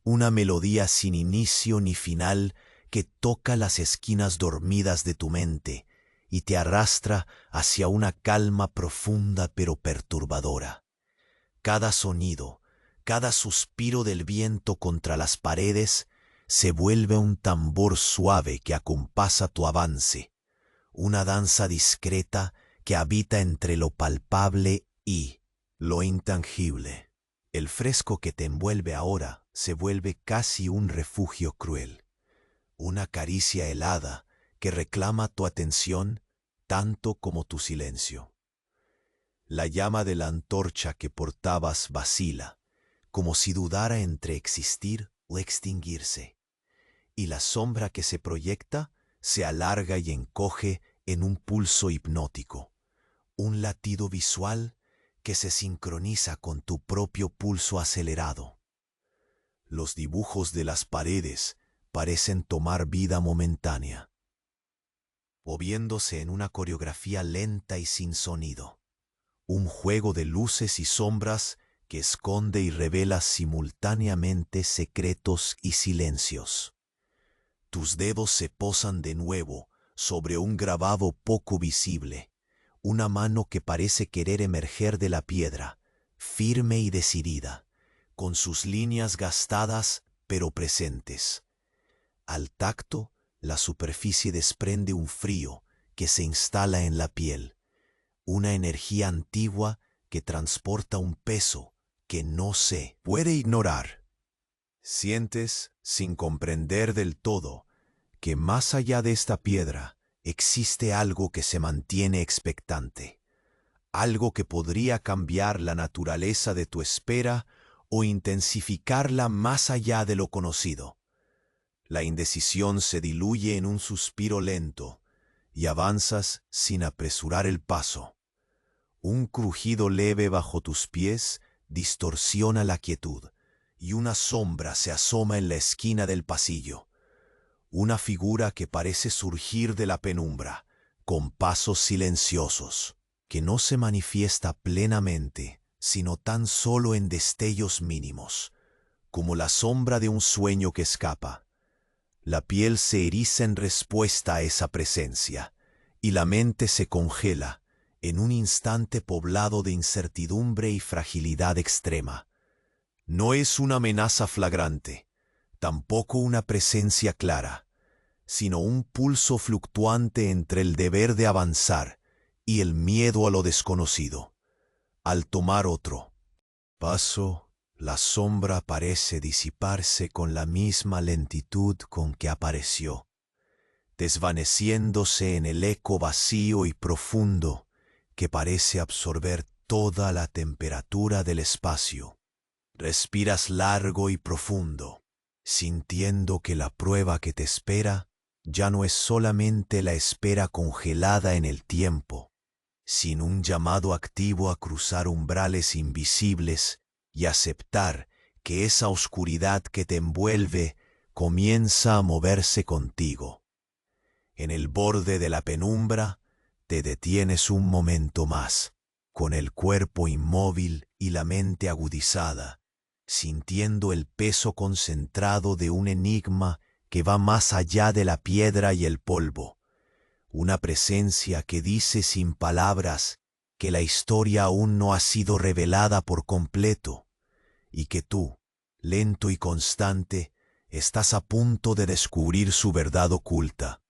una melodía sin inicio ni final que toca las esquinas dormidas de tu mente y te arrastra hacia una calma profunda pero perturbadora. Cada sonido, cada suspiro del viento contra las paredes se vuelve un tambor suave que acompasa tu avance, una danza discreta que habita entre lo palpable y lo intangible. El fresco que te envuelve ahora se vuelve casi un refugio cruel, una caricia helada que reclama tu atención tanto como tu silencio. La llama de la antorcha que portabas vacila, como si dudara entre existir o extinguirse, y la sombra que se proyecta se alarga y encoge en un pulso hipnótico, un latido visual que se sincroniza con tu propio pulso acelerado. Los dibujos de las paredes parecen tomar vida momentánea, moviéndose en una coreografía lenta y sin sonido, un juego de luces y sombras que esconde y revela simultáneamente secretos y silencios. Tus dedos se posan de nuevo sobre un grabado poco visible, una mano que parece querer emerger de la piedra, firme y decidida, con sus líneas gastadas pero presentes. Al tacto, la superficie desprende un frío que se instala en la piel, una energía antigua que transporta un peso que no se puede ignorar. Sientes, sin comprender del todo, que más allá de esta piedra existe algo que se mantiene expectante, algo que podría cambiar la naturaleza de tu espera o intensificarla más allá de lo conocido. La indecisión se diluye en un suspiro lento y avanzas sin apresurar el paso. Un crujido leve bajo tus pies distorsiona la quietud y una sombra se asoma en la esquina del pasillo. Una figura que parece surgir de la penumbra, con pasos silenciosos, que no se manifiesta plenamente, sino tan solo en destellos mínimos, como la sombra de un sueño que escapa. La piel se eriza en respuesta a esa presencia, y la mente se congela en un instante poblado de incertidumbre y fragilidad extrema. No es una amenaza flagrante, tampoco una presencia clara, sino un pulso fluctuante entre el deber de avanzar y el miedo a lo desconocido. Al tomar otro paso, la sombra parece disiparse con la misma lentitud con que apareció, desvaneciéndose en el eco vacío y profundo que parece absorber toda la temperatura del espacio. Respiras largo y profundo, sintiendo que la prueba que te espera ya no es solamente la espera congelada en el tiempo, sino un llamado activo a cruzar umbrales invisibles y aceptar que esa oscuridad que te envuelve comienza a moverse contigo. En el borde de la penumbra te detienes un momento más, con el cuerpo inmóvil y la mente agudizada, sintiendo el peso concentrado de un enigma que va más allá de la piedra y el polvo, una presencia que dice sin palabras que la historia aún no ha sido revelada por completo y que tú, lento y constante, estás a punto de descubrir su verdad oculta.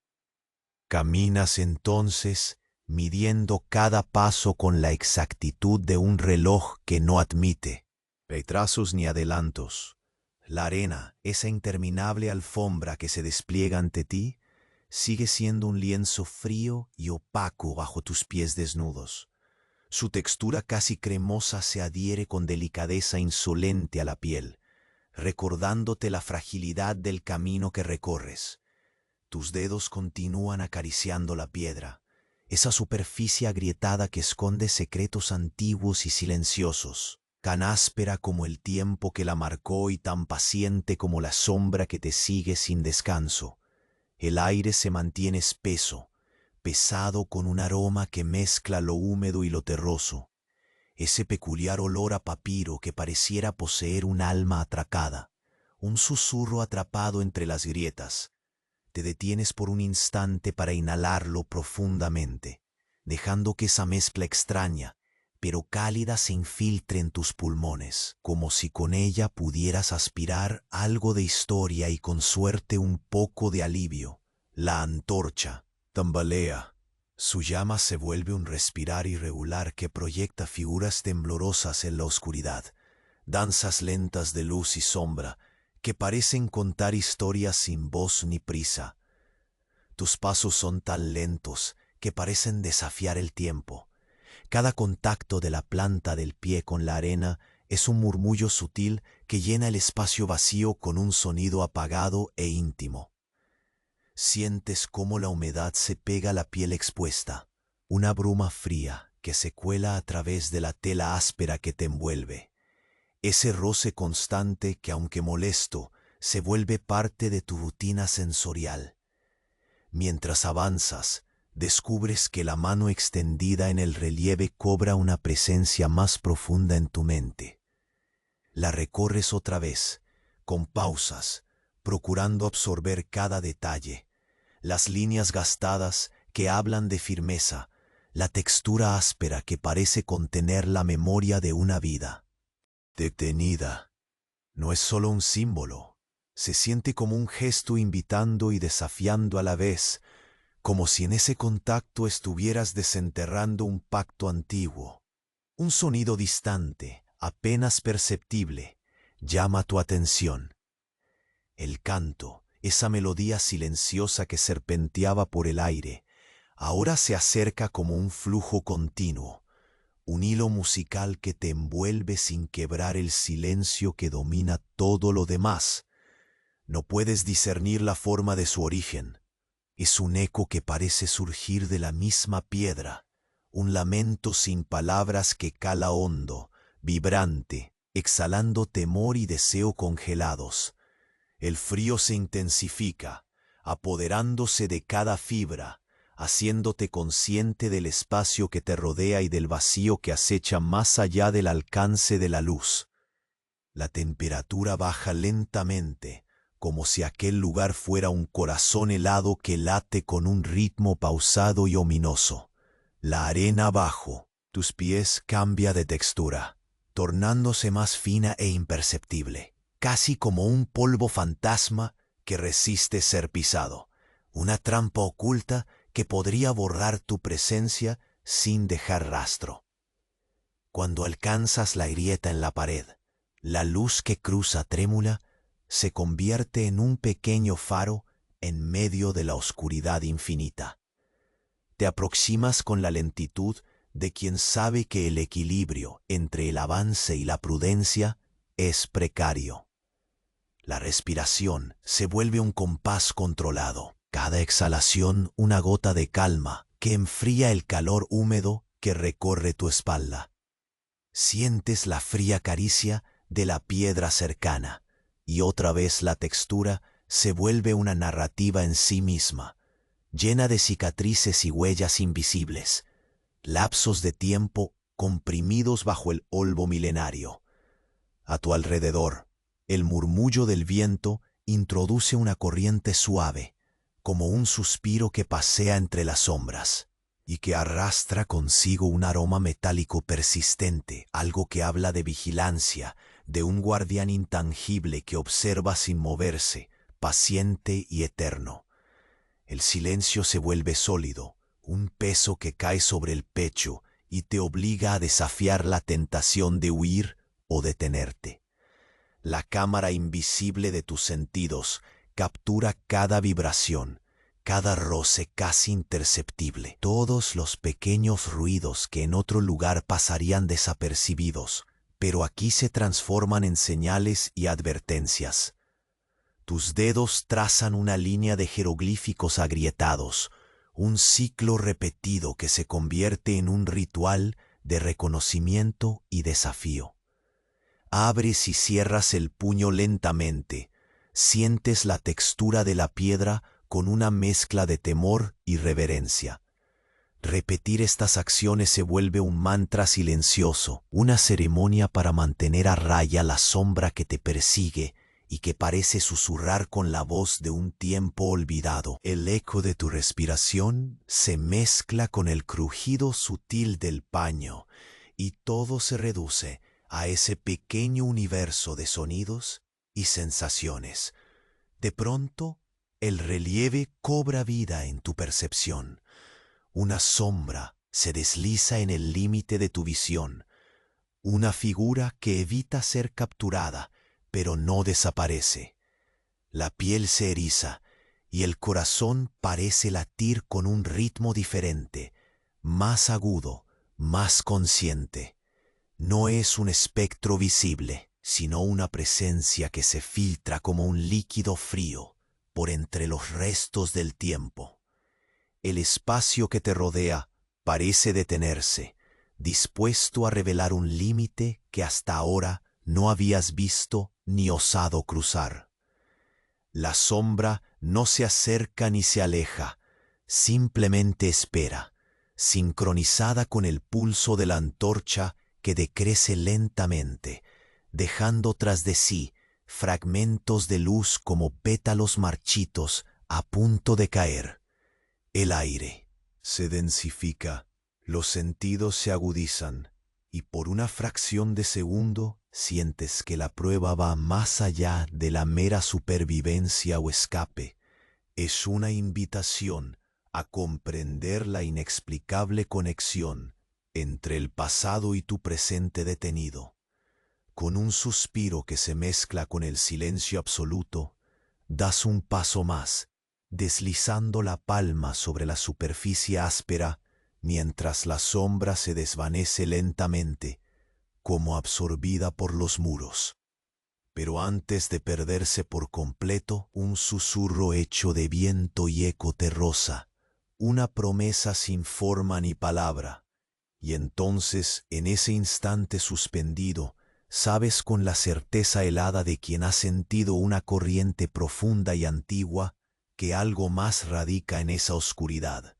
Caminas entonces midiendo cada paso con la exactitud de un reloj que no admite retrasos ni adelantos. La arena, esa interminable alfombra que se despliega ante ti, sigue siendo un lienzo frío y opaco bajo tus pies desnudos. Su textura casi cremosa se adhiere con delicadeza insolente a la piel, recordándote la fragilidad del camino que recorres. Tus dedos continúan acariciando la piedra, esa superficie agrietada que esconde secretos antiguos y silenciosos, tan áspera como el tiempo que la marcó y tan paciente como la sombra que te sigue sin descanso. El aire se mantiene espeso, pesado con un aroma que mezcla lo húmedo y lo terroso, ese peculiar olor a papiro que pareciera poseer un alma atracada, un susurro atrapado entre las grietas. Te detienes por un instante para inhalarlo profundamente, dejando que esa mezcla extraña, pero cálida, se infiltre en tus pulmones, como si con ella pudieras aspirar algo de historia y con suerte un poco de alivio. La antorcha tambalea. Su llama se vuelve un respirar irregular que proyecta figuras temblorosas en la oscuridad, danzas lentas de luz y sombra que parecen contar historias sin voz ni prisa. Tus pasos son tan lentos que parecen desafiar el tiempo. Cada contacto de la planta del pie con la arena es un murmullo sutil que llena el espacio vacío con un sonido apagado e íntimo. Sientes cómo la humedad se pega a la piel expuesta, una bruma fría que se cuela a través de la tela áspera que te envuelve. Ese roce constante que, aunque molesto, se vuelve parte de tu rutina sensorial. Mientras avanzas, descubres que la mano extendida en el relieve cobra una presencia más profunda en tu mente. La recorres otra vez, con pausas, procurando absorber cada detalle, las líneas gastadas que hablan de firmeza, la textura áspera que parece contener la memoria de una vida. Detenida. No es solo un símbolo, se siente como un gesto invitando y desafiando a la vez, como si en ese contacto estuvieras desenterrando un pacto antiguo. Un sonido distante, apenas perceptible, llama tu atención. El canto, esa melodía silenciosa que serpenteaba por el aire, ahora se acerca como un flujo continuo, un hilo musical que te envuelve sin quebrar el silencio que domina todo lo demás. No puedes discernir la forma de su origen. Es un eco que parece surgir de la misma piedra, un lamento sin palabras que cala hondo, vibrante, exhalando temor y deseo congelados. El frío se intensifica, apoderándose de cada fibra, haciéndote consciente del espacio que te rodea y del vacío que acecha más allá del alcance de la luz. La temperatura baja lentamente, como si aquel lugar fuera un corazón helado que late con un ritmo pausado y ominoso. La arena abajo, tus pies cambia de textura, tornándose más fina e imperceptible, casi como un polvo fantasma que resiste ser pisado, una trampa oculta que podría borrar tu presencia sin dejar rastro. Cuando alcanzas la grieta en la pared, la luz que cruza trémula se convierte en un pequeño faro en medio de la oscuridad infinita. Te aproximas con la lentitud de quien sabe que el equilibrio entre el avance y la prudencia es precario. La respiración se vuelve un compás controlado, cada exhalación una gota de calma que enfría el calor húmedo que recorre tu espalda. Sientes la fría caricia de la piedra cercana, y otra vez la textura se vuelve una narrativa en sí misma, llena de cicatrices y huellas invisibles, lapsos de tiempo comprimidos bajo el olmo milenario. A tu alrededor, el murmullo del viento introduce una corriente suave, como un suspiro que pasea entre las sombras, y que arrastra consigo un aroma metálico persistente, algo que habla de vigilancia, de un guardián intangible que observa sin moverse, paciente y eterno. El silencio se vuelve sólido, un peso que cae sobre el pecho y te obliga a desafiar la tentación de huir o detenerte. La cámara invisible de tus sentidos captura cada vibración, cada roce casi imperceptible, todos los pequeños ruidos que en otro lugar pasarían desapercibidos, pero aquí se transforman en señales y advertencias. Tus dedos trazan una línea de jeroglíficos agrietados, un ciclo repetido que se convierte en un ritual de reconocimiento y desafío. Abres y cierras el puño lentamente, sientes la textura de la piedra con una mezcla de temor y reverencia. Repetir estas acciones se vuelve un mantra silencioso, una ceremonia para mantener a raya la sombra que te persigue y que parece susurrar con la voz de un tiempo olvidado. El eco de tu respiración se mezcla con el crujido sutil del paño y todo se reduce a ese pequeño universo de sonidos y sensaciones. De pronto, el relieve cobra vida en tu percepción. Una sombra se desliza en el límite de tu visión, una figura que evita ser capturada, pero no desaparece. La piel se eriza y el corazón parece latir con un ritmo diferente, más agudo, más consciente. No es un espectro visible, sino una presencia que se filtra como un líquido frío por entre los restos del tiempo. El espacio que te rodea parece detenerse, dispuesto a revelar un límite que hasta ahora no habías visto ni osado cruzar. La sombra no se acerca ni se aleja, simplemente espera, sincronizada con el pulso de la antorcha que decrece lentamente, dejando tras de sí fragmentos de luz como pétalos marchitos a punto de caer. El aire se densifica, los sentidos se agudizan y por una fracción de segundo sientes que la prueba va más allá de la mera supervivencia o escape. Es una invitación a comprender la inexplicable conexión entre el pasado y tu presente detenido. Con un suspiro que se mezcla con el silencio absoluto, Das un paso más, deslizando la palma sobre la superficie áspera mientras la sombra se desvanece lentamente, como absorbida por los muros. Pero antes de perderse por completo, un susurro hecho de viento y eco te roza, una promesa sin forma ni palabra. Y entonces, en ese instante suspendido, sabes con la certeza helada de quien ha sentido una corriente profunda y antigua que algo más radica en esa oscuridad,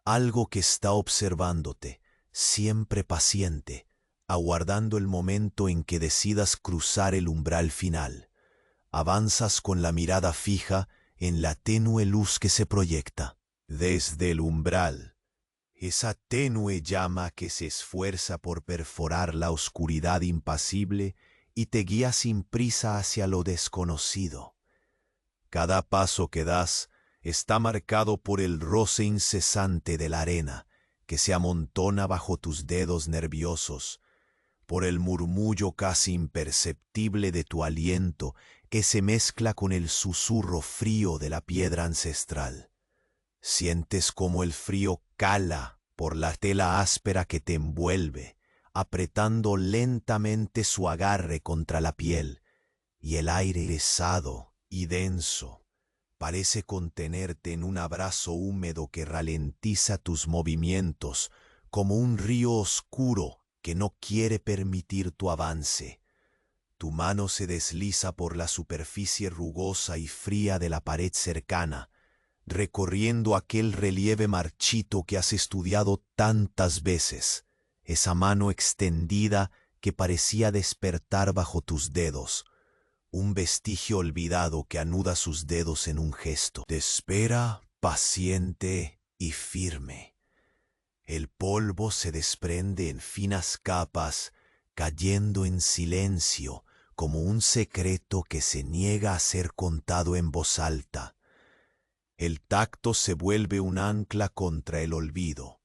algo que está observándote, siempre paciente, aguardando el momento en que decidas cruzar el umbral final. Avanzas con la mirada fija en la tenue luz que se proyecta desde el umbral. Esa tenue llama que se esfuerza por perforar la oscuridad impasible y te guía sin prisa hacia lo desconocido. Cada paso que das está marcado por el roce incesante de la arena que se amontona bajo tus dedos nerviosos, por el murmullo casi imperceptible de tu aliento que se mezcla con el susurro frío de la piedra ancestral. Sientes como el frío cala por la tela áspera que te envuelve, apretando lentamente su agarre contra la piel, y el aire pesado y denso parece contenerte en un abrazo húmedo que ralentiza tus movimientos, como un río oscuro que no quiere permitir tu avance. Tu mano se desliza por la superficie rugosa y fría de la pared cercana, recorriendo aquel relieve marchito que has estudiado tantas veces, esa mano extendida que parecía despertar bajo tus dedos, un vestigio olvidado que anuda sus dedos en un gesto. Te espera paciente y firme. El polvo se desprende en finas capas, cayendo en silencio como un secreto que se niega a ser contado en voz alta. El tacto se vuelve un ancla contra el olvido,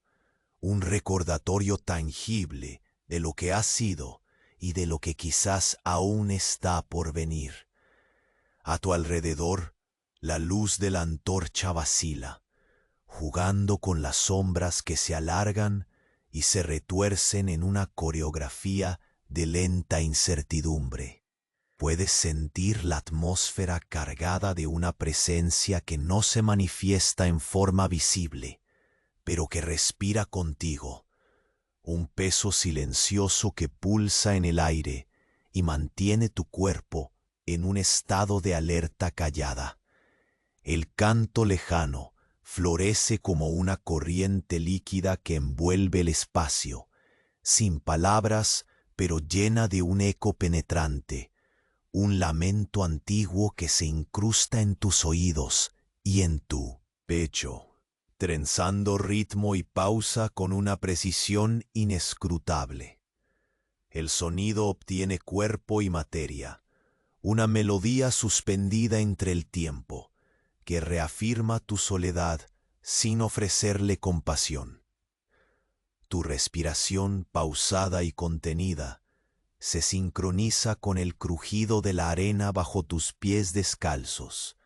un recordatorio tangible de lo que ha sido y de lo que quizás aún está por venir. A tu alrededor, la luz de la antorcha vacila, jugando con las sombras que se alargan y se retuercen en una coreografía de lenta incertidumbre. Puedes sentir la atmósfera cargada de una presencia que no se manifiesta en forma visible, pero que respira contigo, un peso silencioso que pulsa en el aire y mantiene tu cuerpo en un estado de alerta callada. El canto lejano florece como una corriente líquida que envuelve el espacio, sin palabras, pero llena de un eco penetrante, un lamento antiguo que se incrusta en tus oídos y en tu pecho, trenzando ritmo y pausa con una precisión inescrutable. El sonido obtiene cuerpo y materia, una melodía suspendida entre el tiempo, que reafirma tu soledad sin ofrecerle compasión. Tu respiración pausada y contenida se sincroniza con el crujido de la arena bajo tus pies descalzos,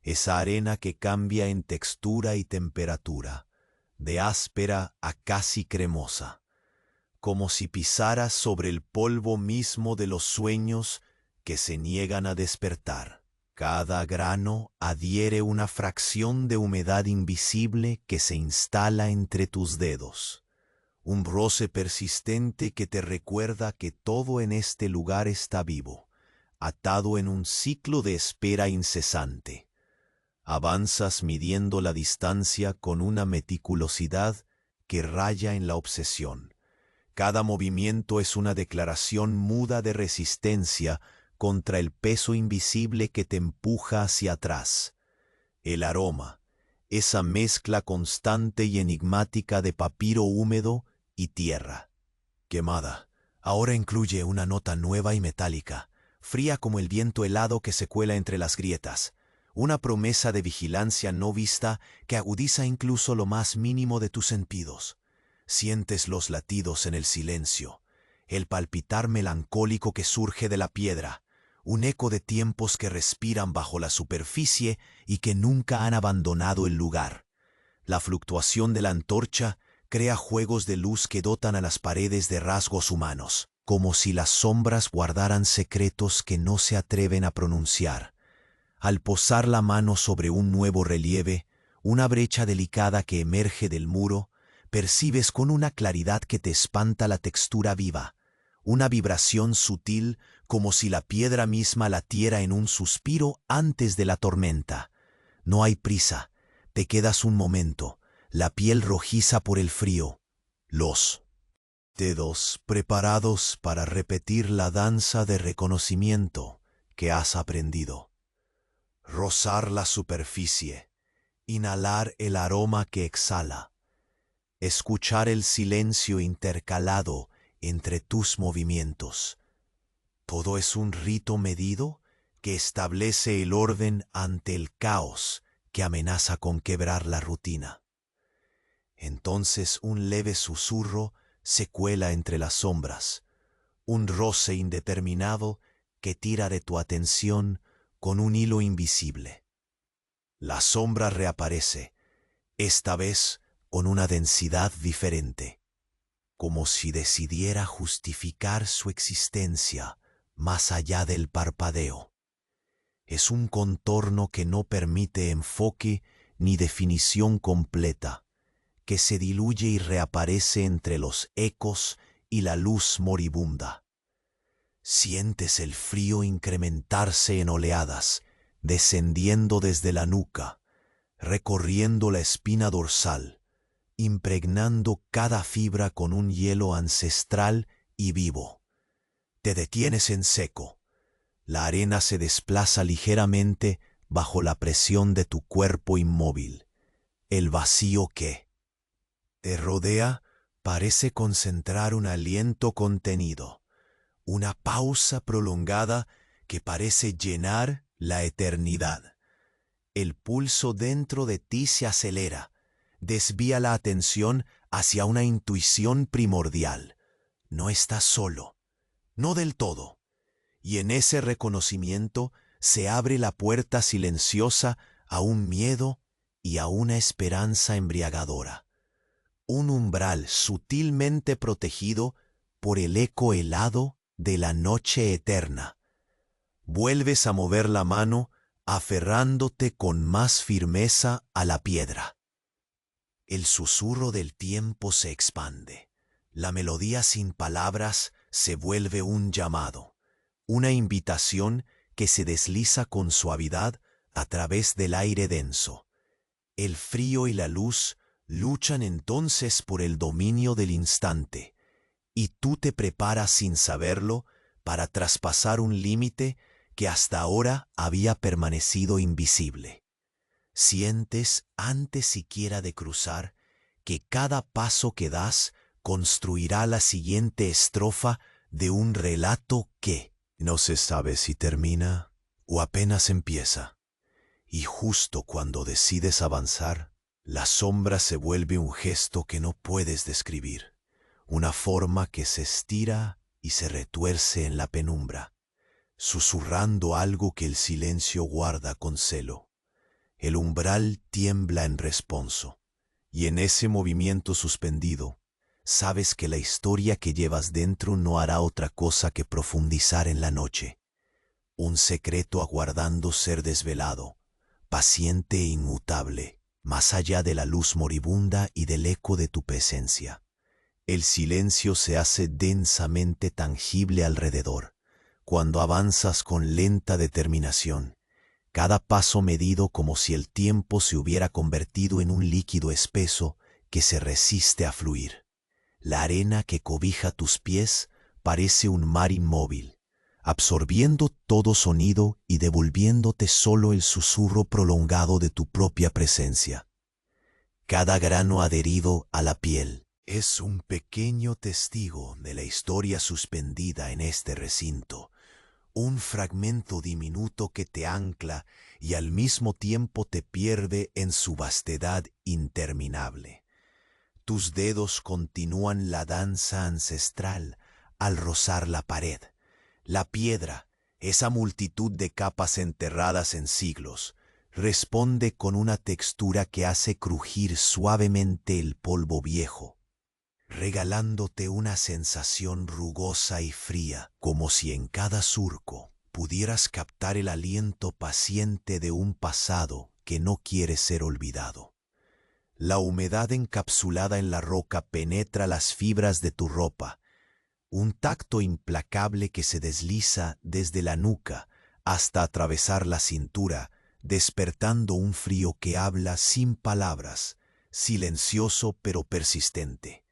esa arena que cambia en textura y temperatura, de áspera a casi cremosa, como si pisaras sobre el polvo mismo de los sueños que se niegan a despertar. Cada grano adhiere una fracción de humedad invisible que se instala entre tus dedos. Un roce persistente que te recuerda que todo en este lugar está vivo, atado en un ciclo de espera incesante. Avanzas midiendo la distancia con una meticulosidad que raya en la obsesión. Cada movimiento es una declaración muda de resistencia contra el peso invisible que te empuja hacia atrás. El aroma, esa mezcla constante y enigmática de papiro húmedo y tierra quemada, ahora incluye una nota nueva y metálica, fría como el viento helado que se cuela entre las grietas, una promesa de vigilancia no vista que agudiza incluso lo más mínimo de tus sentidos. Sientes los latidos en el silencio, el palpitar melancólico que surge de la piedra, un eco de tiempos que respiran bajo la superficie y que nunca han abandonado el lugar. La fluctuación de la antorcha crea juegos de luz que dotan a las paredes de rasgos humanos, como si las sombras guardaran secretos que no se atreven a pronunciar. Al posar la mano sobre un nuevo relieve, una brecha delicada que emerge del muro, percibes con una claridad que te espanta la textura viva, una vibración sutil como si la piedra misma latiera en un suspiro antes de la tormenta. No hay prisa, te quedas un momento, la piel rojiza por el frío, los dedos preparados para repetir la danza de reconocimiento que has aprendido. Rozar la superficie, inhalar el aroma que exhala, escuchar el silencio intercalado entre tus movimientos. Todo es un rito medido que establece el orden ante el caos que amenaza con quebrar la rutina. Entonces un leve susurro se cuela entre las sombras, un roce indeterminado que tira de tu atención con un hilo invisible. La sombra reaparece, esta vez con una densidad diferente, como si decidiera justificar su existencia más allá del parpadeo. Es un contorno que no permite enfoque ni definición completa, que se diluye y reaparece entre los ecos y la luz moribunda. Sientes el frío incrementarse en oleadas, descendiendo desde la nuca, recorriendo la espina dorsal, impregnando cada fibra con un hielo ancestral y vivo. Te detienes en seco. La arena se desplaza ligeramente bajo la presión de tu cuerpo inmóvil. El vacío que te rodea parece concentrar un aliento contenido, una pausa prolongada que parece llenar la eternidad. El pulso dentro de ti se acelera, desvía la atención hacia una intuición primordial. No estás solo, no del todo. Y en ese reconocimiento se abre la puerta silenciosa a un miedo y a una esperanza embriagadora. Un umbral sutilmente protegido por el eco helado de la noche eterna. Vuelves a mover la mano, aferrándote con más firmeza a la piedra. El susurro del tiempo se expande. La melodía sin palabras se vuelve un llamado, una invitación que se desliza con suavidad a través del aire denso. El frío y la luz luchan entonces por el dominio del instante, y tú te preparas sin saberlo para traspasar un límite que hasta ahora había permanecido invisible. Sientes, antes siquiera de cruzar, que cada paso que das construirá la siguiente estrofa de un relato que no se sabe si termina o apenas empieza. Y justo cuando decides avanzar, la sombra se vuelve un gesto que no puedes describir, una forma que se estira y se retuerce en la penumbra, susurrando algo que el silencio guarda con celo. El umbral tiembla en responso, y en ese movimiento suspendido, sabes que la historia que llevas dentro no hará otra cosa que profundizar en la noche, un secreto aguardando ser desvelado, paciente e inmutable, más allá de la luz moribunda y del eco de tu presencia. El silencio se hace densamente tangible alrededor, cuando avanzas con lenta determinación, cada paso medido como si el tiempo se hubiera convertido en un líquido espeso que se resiste a fluir. La arena que cobija tus pies parece un mar inmóvil, absorbiendo todo sonido y devolviéndote solo el susurro prolongado de tu propia presencia. Cada grano adherido a la piel es un pequeño testigo de la historia suspendida en este recinto, un fragmento diminuto que te ancla y al mismo tiempo te pierde en su vastedad interminable. Tus dedos continúan la danza ancestral al rozar la pared, la piedra Esa multitud de capas enterradas en siglos responde con una textura que hace crujir suavemente el polvo viejo, regalándote una sensación rugosa y fría, como si en cada surco pudieras captar el aliento paciente de un pasado que no quiere ser olvidado. La humedad encapsulada en la roca penetra las fibras de tu ropa, un tacto implacable que se desliza desde la nuca hasta atravesar la cintura, despertando un frío que habla sin palabras, silencioso pero persistente.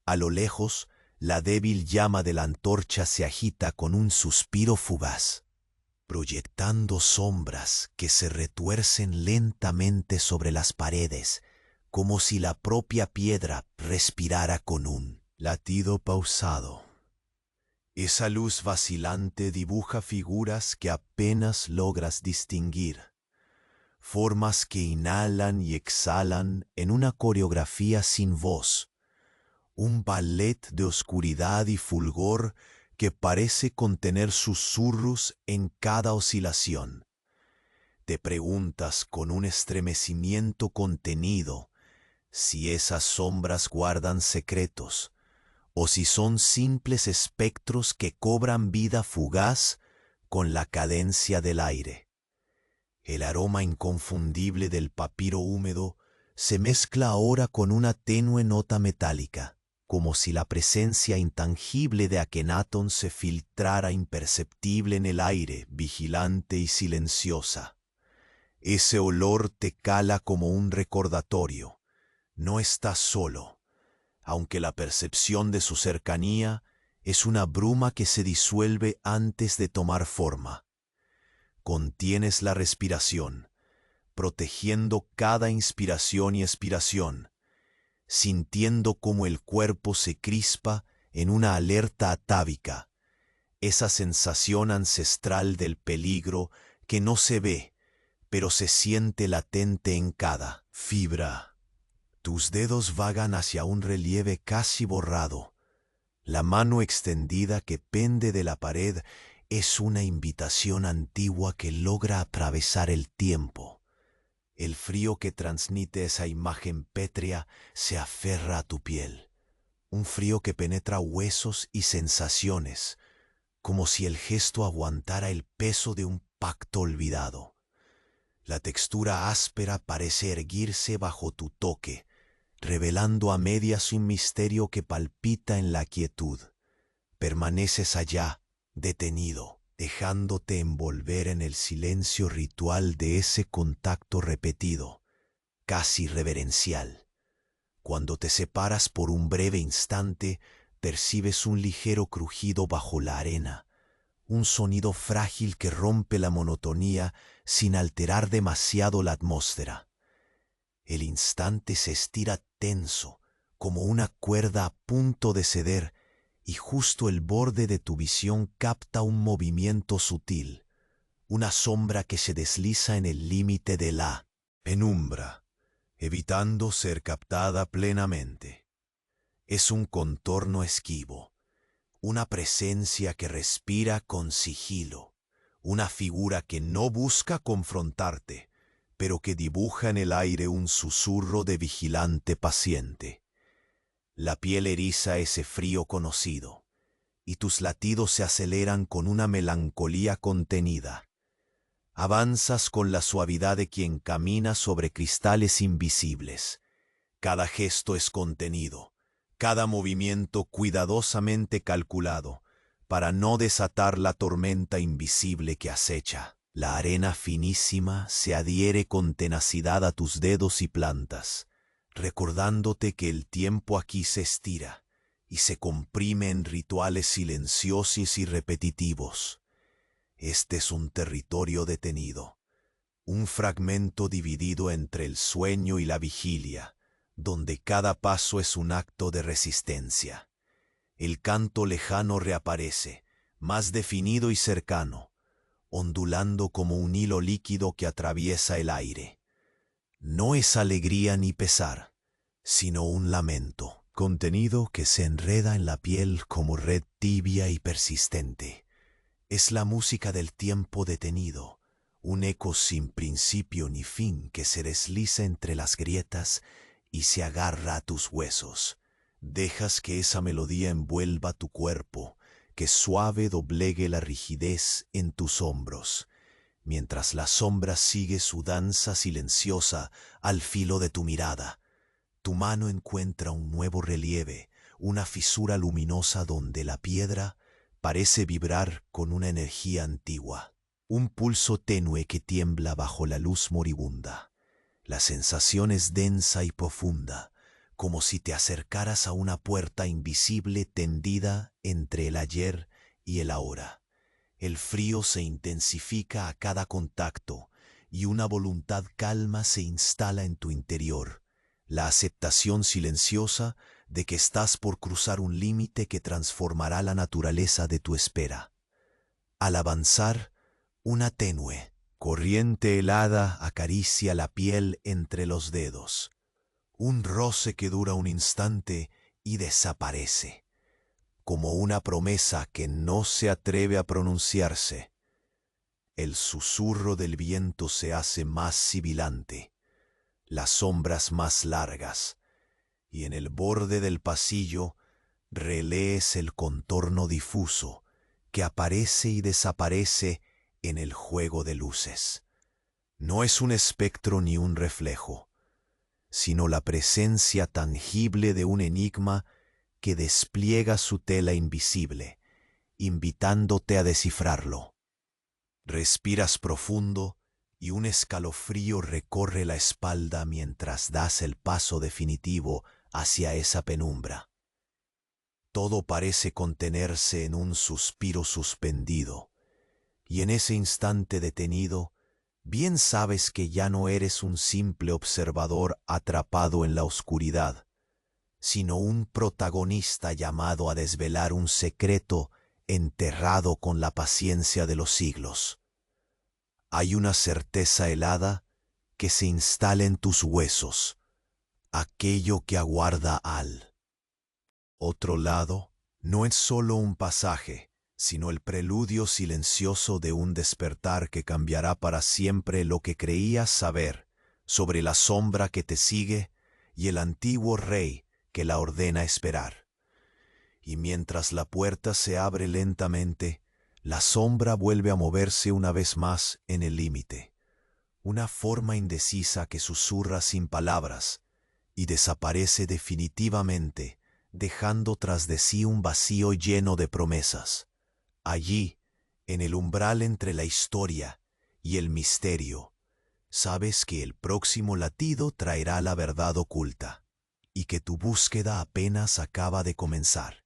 A lo lejos, la débil llama de la antorcha se agita con un suspiro fugaz, proyectando sombras que se retuercen lentamente sobre las paredes, como si la propia piedra respirara con un latido pausado. Esa luz vacilante dibuja figuras que apenas logras distinguir, formas que inhalan y exhalan en una coreografía sin voz, un ballet de oscuridad y fulgor que parece contener susurros en cada oscilación. Te preguntas con un estremecimiento contenido si esas sombras guardan secretos, o si son simples espectros que cobran vida fugaz con la cadencia del aire. El aroma inconfundible del papiro húmedo se mezcla ahora con una tenue nota metálica, como si la presencia intangible de Akenatón se filtrara imperceptible en el aire, vigilante y silenciosa. Ese olor te cala como un recordatorio. No estás solo, aunque la percepción de su cercanía es una bruma que se disuelve antes de tomar forma. Contienes la respiración, protegiendo cada inspiración y expiración, sintiendo cómo el cuerpo se crispa en una alerta atávica, esa sensación ancestral del peligro que no se ve, pero se siente latente en cada fibra. Tus dedos vagan hacia un relieve casi borrado. La mano extendida que pende de la pared es una invitación antigua que logra atravesar el tiempo. El frío que transmite esa imagen pétrea se aferra a tu piel. Un frío que penetra huesos y sensaciones, como si el gesto aguantara el peso de un pacto olvidado. La textura áspera parece erguirse bajo tu toque, revelando a medias un misterio que palpita en la quietud. Permaneces allá, detenido, dejándote envolver en el silencio ritual de ese contacto repetido, casi reverencial. Cuando te separas por un breve instante, percibes un ligero crujido bajo la arena, un sonido frágil que rompe la monotonía sin alterar demasiado la atmósfera. El instante se estira tenso, como una cuerda a punto de ceder, y justo el borde de tu visión capta un movimiento sutil, una sombra que se desliza en el límite de la penumbra, evitando ser captada plenamente. Es un contorno esquivo, una presencia que respira con sigilo, una figura que no busca confrontarte, pero que dibuja en el aire un susurro de vigilante paciente. La piel eriza ese frío conocido, y tus latidos se aceleran con una melancolía contenida. Avanzas con la suavidad de quien camina sobre cristales invisibles. Cada gesto es contenido, cada movimiento cuidadosamente calculado, para no desatar la tormenta invisible que acecha. La arena finísima se adhiere con tenacidad a tus dedos y plantas, recordándote que el tiempo aquí se estira y se comprime en rituales silenciosos y repetitivos. Este es un territorio detenido, un fragmento dividido entre el sueño y la vigilia, donde cada paso es un acto de resistencia. El canto lejano reaparece, más definido y cercano, ondulando como un hilo líquido que atraviesa el aire. No es alegría ni pesar, sino un lamento, contenido que se enreda en la piel como red tibia y persistente. Es la música del tiempo detenido, un eco sin principio ni fin que se desliza entre las grietas y se agarra a tus huesos. Dejas que esa melodía envuelva tu cuerpo, que suave doblegue la rigidez en tus hombros, mientras la sombra sigue su danza silenciosa al filo de tu mirada. Tu mano encuentra un nuevo relieve, una fisura luminosa donde la piedra parece vibrar con una energía antigua, un pulso tenue que tiembla bajo la luz moribunda. La sensación es densa y profunda, como si te acercaras a una puerta invisible tendida entre el ayer y el ahora. El frío se intensifica a cada contacto y una voluntad calma se instala en tu interior, la aceptación silenciosa de que estás por cruzar un límite que transformará la naturaleza de tu espera. Al avanzar, una tenue, corriente helada acaricia la piel entre los dedos. Un roce que dura un instante y desaparece, como una promesa que no se atreve a pronunciarse. El susurro del viento se hace más sibilante, las sombras más largas, y en el borde del pasillo relees el contorno difuso que aparece y desaparece en el juego de luces. No es un espectro ni un reflejo, sino la presencia tangible de un enigma que despliega su tela invisible, invitándote a descifrarlo. Respiras profundo y un escalofrío recorre la espalda mientras das el paso definitivo hacia esa penumbra. Todo parece contenerse en un suspiro suspendido, y en ese instante detenido, bien sabes que ya no eres un simple observador atrapado en la oscuridad, sino un protagonista llamado a desvelar un secreto enterrado con la paciencia de los siglos. Hay una certeza helada que se instala en tus huesos, aquello que aguarda al otro lado. No es solo un pasaje, sino el preludio silencioso de un despertar que cambiará para siempre lo que creías saber sobre la sombra que te sigue y el antiguo rey que la ordena esperar. Y mientras la puerta se abre lentamente, la sombra vuelve a moverse una vez más en el límite, una forma indecisa que susurra sin palabras y desaparece definitivamente, dejando tras de sí un vacío lleno de promesas. Allí, en el umbral entre la historia y el misterio, sabes que el próximo latido traerá la verdad oculta y que tu búsqueda apenas acaba de comenzar.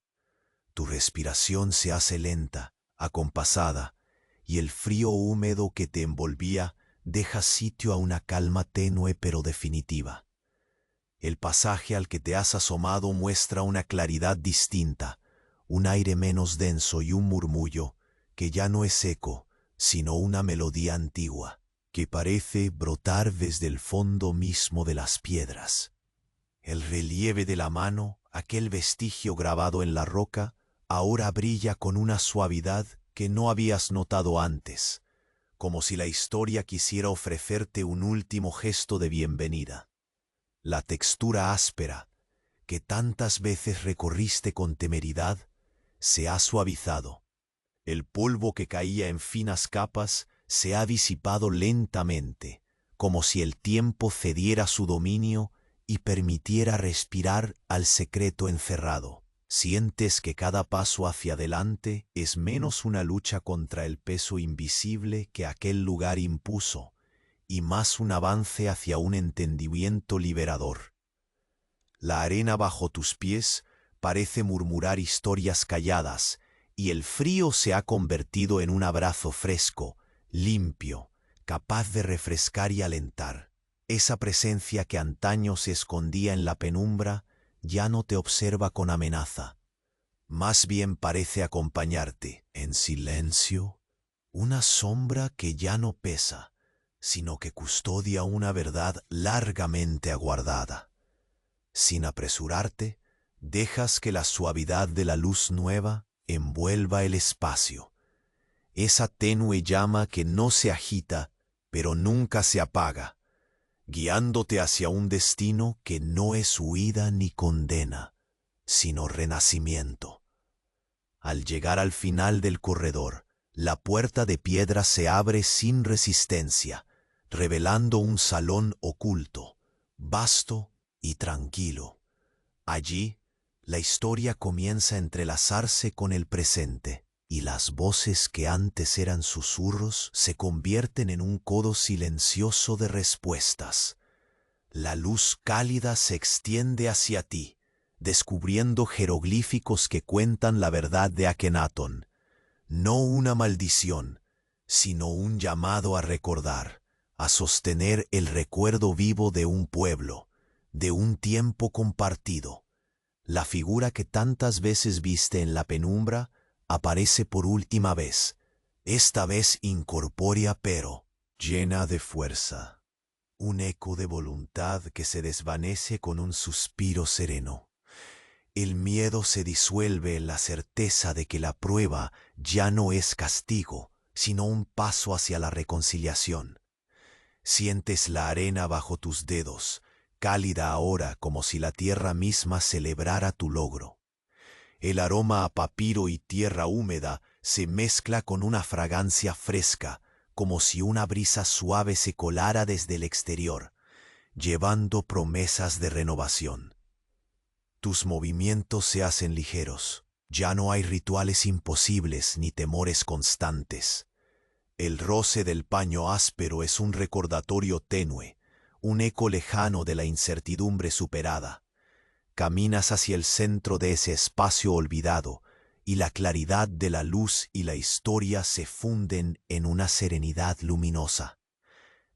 Tu respiración se hace lenta, acompasada, y el frío húmedo que te envolvía deja sitio a una calma tenue pero definitiva. El pasaje al que te has asomado muestra una claridad distinta, un aire menos denso y un murmullo que ya no es eco, sino una melodía antigua, que parece brotar desde el fondo mismo de las piedras. El relieve de la mano, aquel vestigio grabado en la roca, ahora brilla con una suavidad que no habías notado antes, como si la historia quisiera ofrecerte un último gesto de bienvenida. La textura áspera, que tantas veces recorriste con temeridad, se ha suavizado. El polvo que caía en finas capas se ha disipado lentamente, como si el tiempo cediera su dominio y permitiera respirar al secreto encerrado. Sientes que cada paso hacia adelante es menos una lucha contra el peso invisible que aquel lugar impuso, y más un avance hacia un entendimiento liberador. La arena bajo tus pies parece murmurar historias calladas, y el frío se ha convertido en un abrazo fresco, limpio, capaz de refrescar y alentar. Esa presencia que antaño se escondía en la penumbra ya no te observa con amenaza. Más bien parece acompañarte, en silencio, una sombra que ya no pesa, sino que custodia una verdad largamente aguardada. Sin apresurarte, dejas que la suavidad de la luz nueva envuelva el espacio, esa tenue llama que no se agita, pero nunca se apaga, guiándote hacia un destino que no es huida ni condena, sino renacimiento. Al llegar al final del corredor, la puerta de piedra se abre sin resistencia, revelando un salón oculto, vasto y tranquilo. Allí, la historia comienza a entrelazarse con el presente, y las voces que antes eran susurros se convierten en un codo silencioso de respuestas. La luz cálida se extiende hacia ti, descubriendo jeroglíficos que cuentan la verdad de Akenatón. No una maldición, sino un llamado a recordar, a sostener el recuerdo vivo de un pueblo, de un tiempo compartido. La figura que tantas veces viste en la penumbra aparece por última vez, esta vez incorpórea pero llena de fuerza. Un eco de voluntad que se desvanece con un suspiro sereno. El miedo se disuelve en la certeza de que la prueba ya no es castigo, sino un paso hacia la reconciliación. Sientes la arena bajo tus dedos, cálida ahora como si la tierra misma celebrara tu logro. El aroma a papiro y tierra húmeda se mezcla con una fragancia fresca, como si una brisa suave se colara desde el exterior, llevando promesas de renovación. Tus movimientos se hacen ligeros, ya no hay rituales imposibles ni temores constantes. El roce del paño áspero es un recordatorio tenue, un eco lejano de la incertidumbre superada. Caminas hacia el centro de ese espacio olvidado, y la claridad de la luz y la historia se funden en una serenidad luminosa.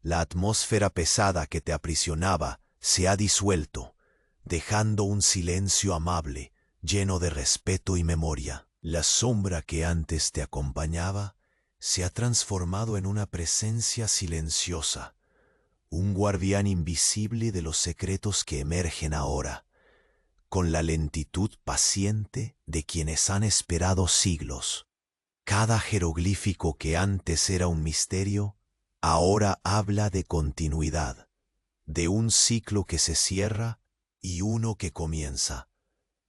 La atmósfera pesada que te aprisionaba se ha disuelto, dejando un silencio amable, lleno de respeto y memoria. La sombra que antes te acompañaba se ha transformado en una presencia silenciosa, un guardián invisible de los secretos que emergen ahora, con la lentitud paciente de quienes han esperado siglos. Cada jeroglífico que antes era un misterio, ahora habla de continuidad, de un ciclo que se cierra y uno que comienza.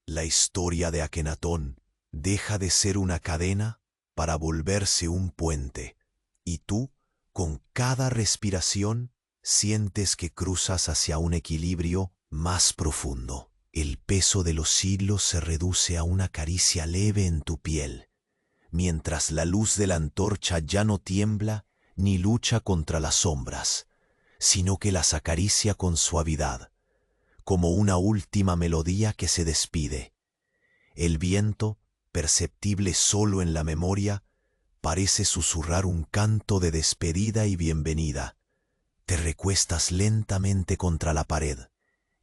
La historia de Akenatón deja de ser una cadena para volverse un puente, y tú, con cada respiración, sientes que cruzas hacia un equilibrio más profundo. El peso de los siglos se reduce a una caricia leve en tu piel, mientras la luz de la antorcha ya no tiembla ni lucha contra las sombras, sino que las acaricia con suavidad, como una última melodía que se despide. El viento, perceptible solo en la memoria, parece susurrar un canto de despedida y bienvenida. Te recuestas lentamente contra la pared,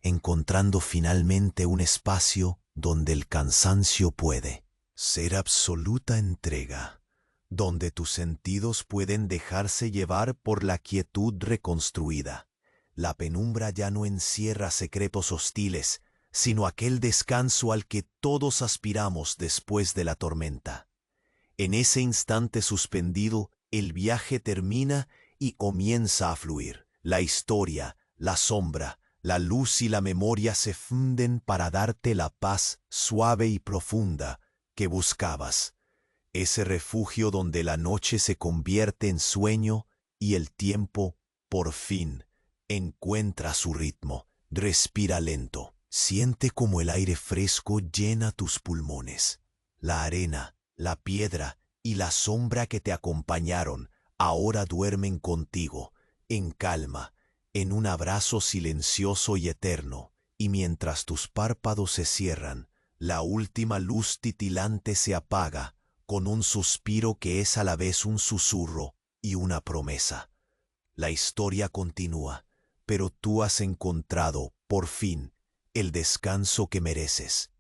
encontrando finalmente un espacio donde el cansancio puede ser absoluta entrega, donde tus sentidos pueden dejarse llevar por la quietud reconstruida. La penumbra ya no encierra secretos hostiles, sino aquel descanso al que todos aspiramos después de la tormenta. En ese instante suspendido, el viaje termina y comienza a fluir. La historia, la sombra, la luz y la memoria se funden para darte la paz suave y profunda que buscabas. Ese refugio donde la noche se convierte en sueño y el tiempo, por fin, encuentra su ritmo. Respira lento. Siente como el aire fresco llena tus pulmones. La arena, la piedra y la sombra que te acompañaron ahora duermen contigo, en calma, en un abrazo silencioso y eterno. Y mientras tus párpados se cierran, la última luz titilante se apaga con un suspiro que es a la vez un susurro y una promesa. La historia continúa, pero tú has encontrado, por fin, el descanso que mereces.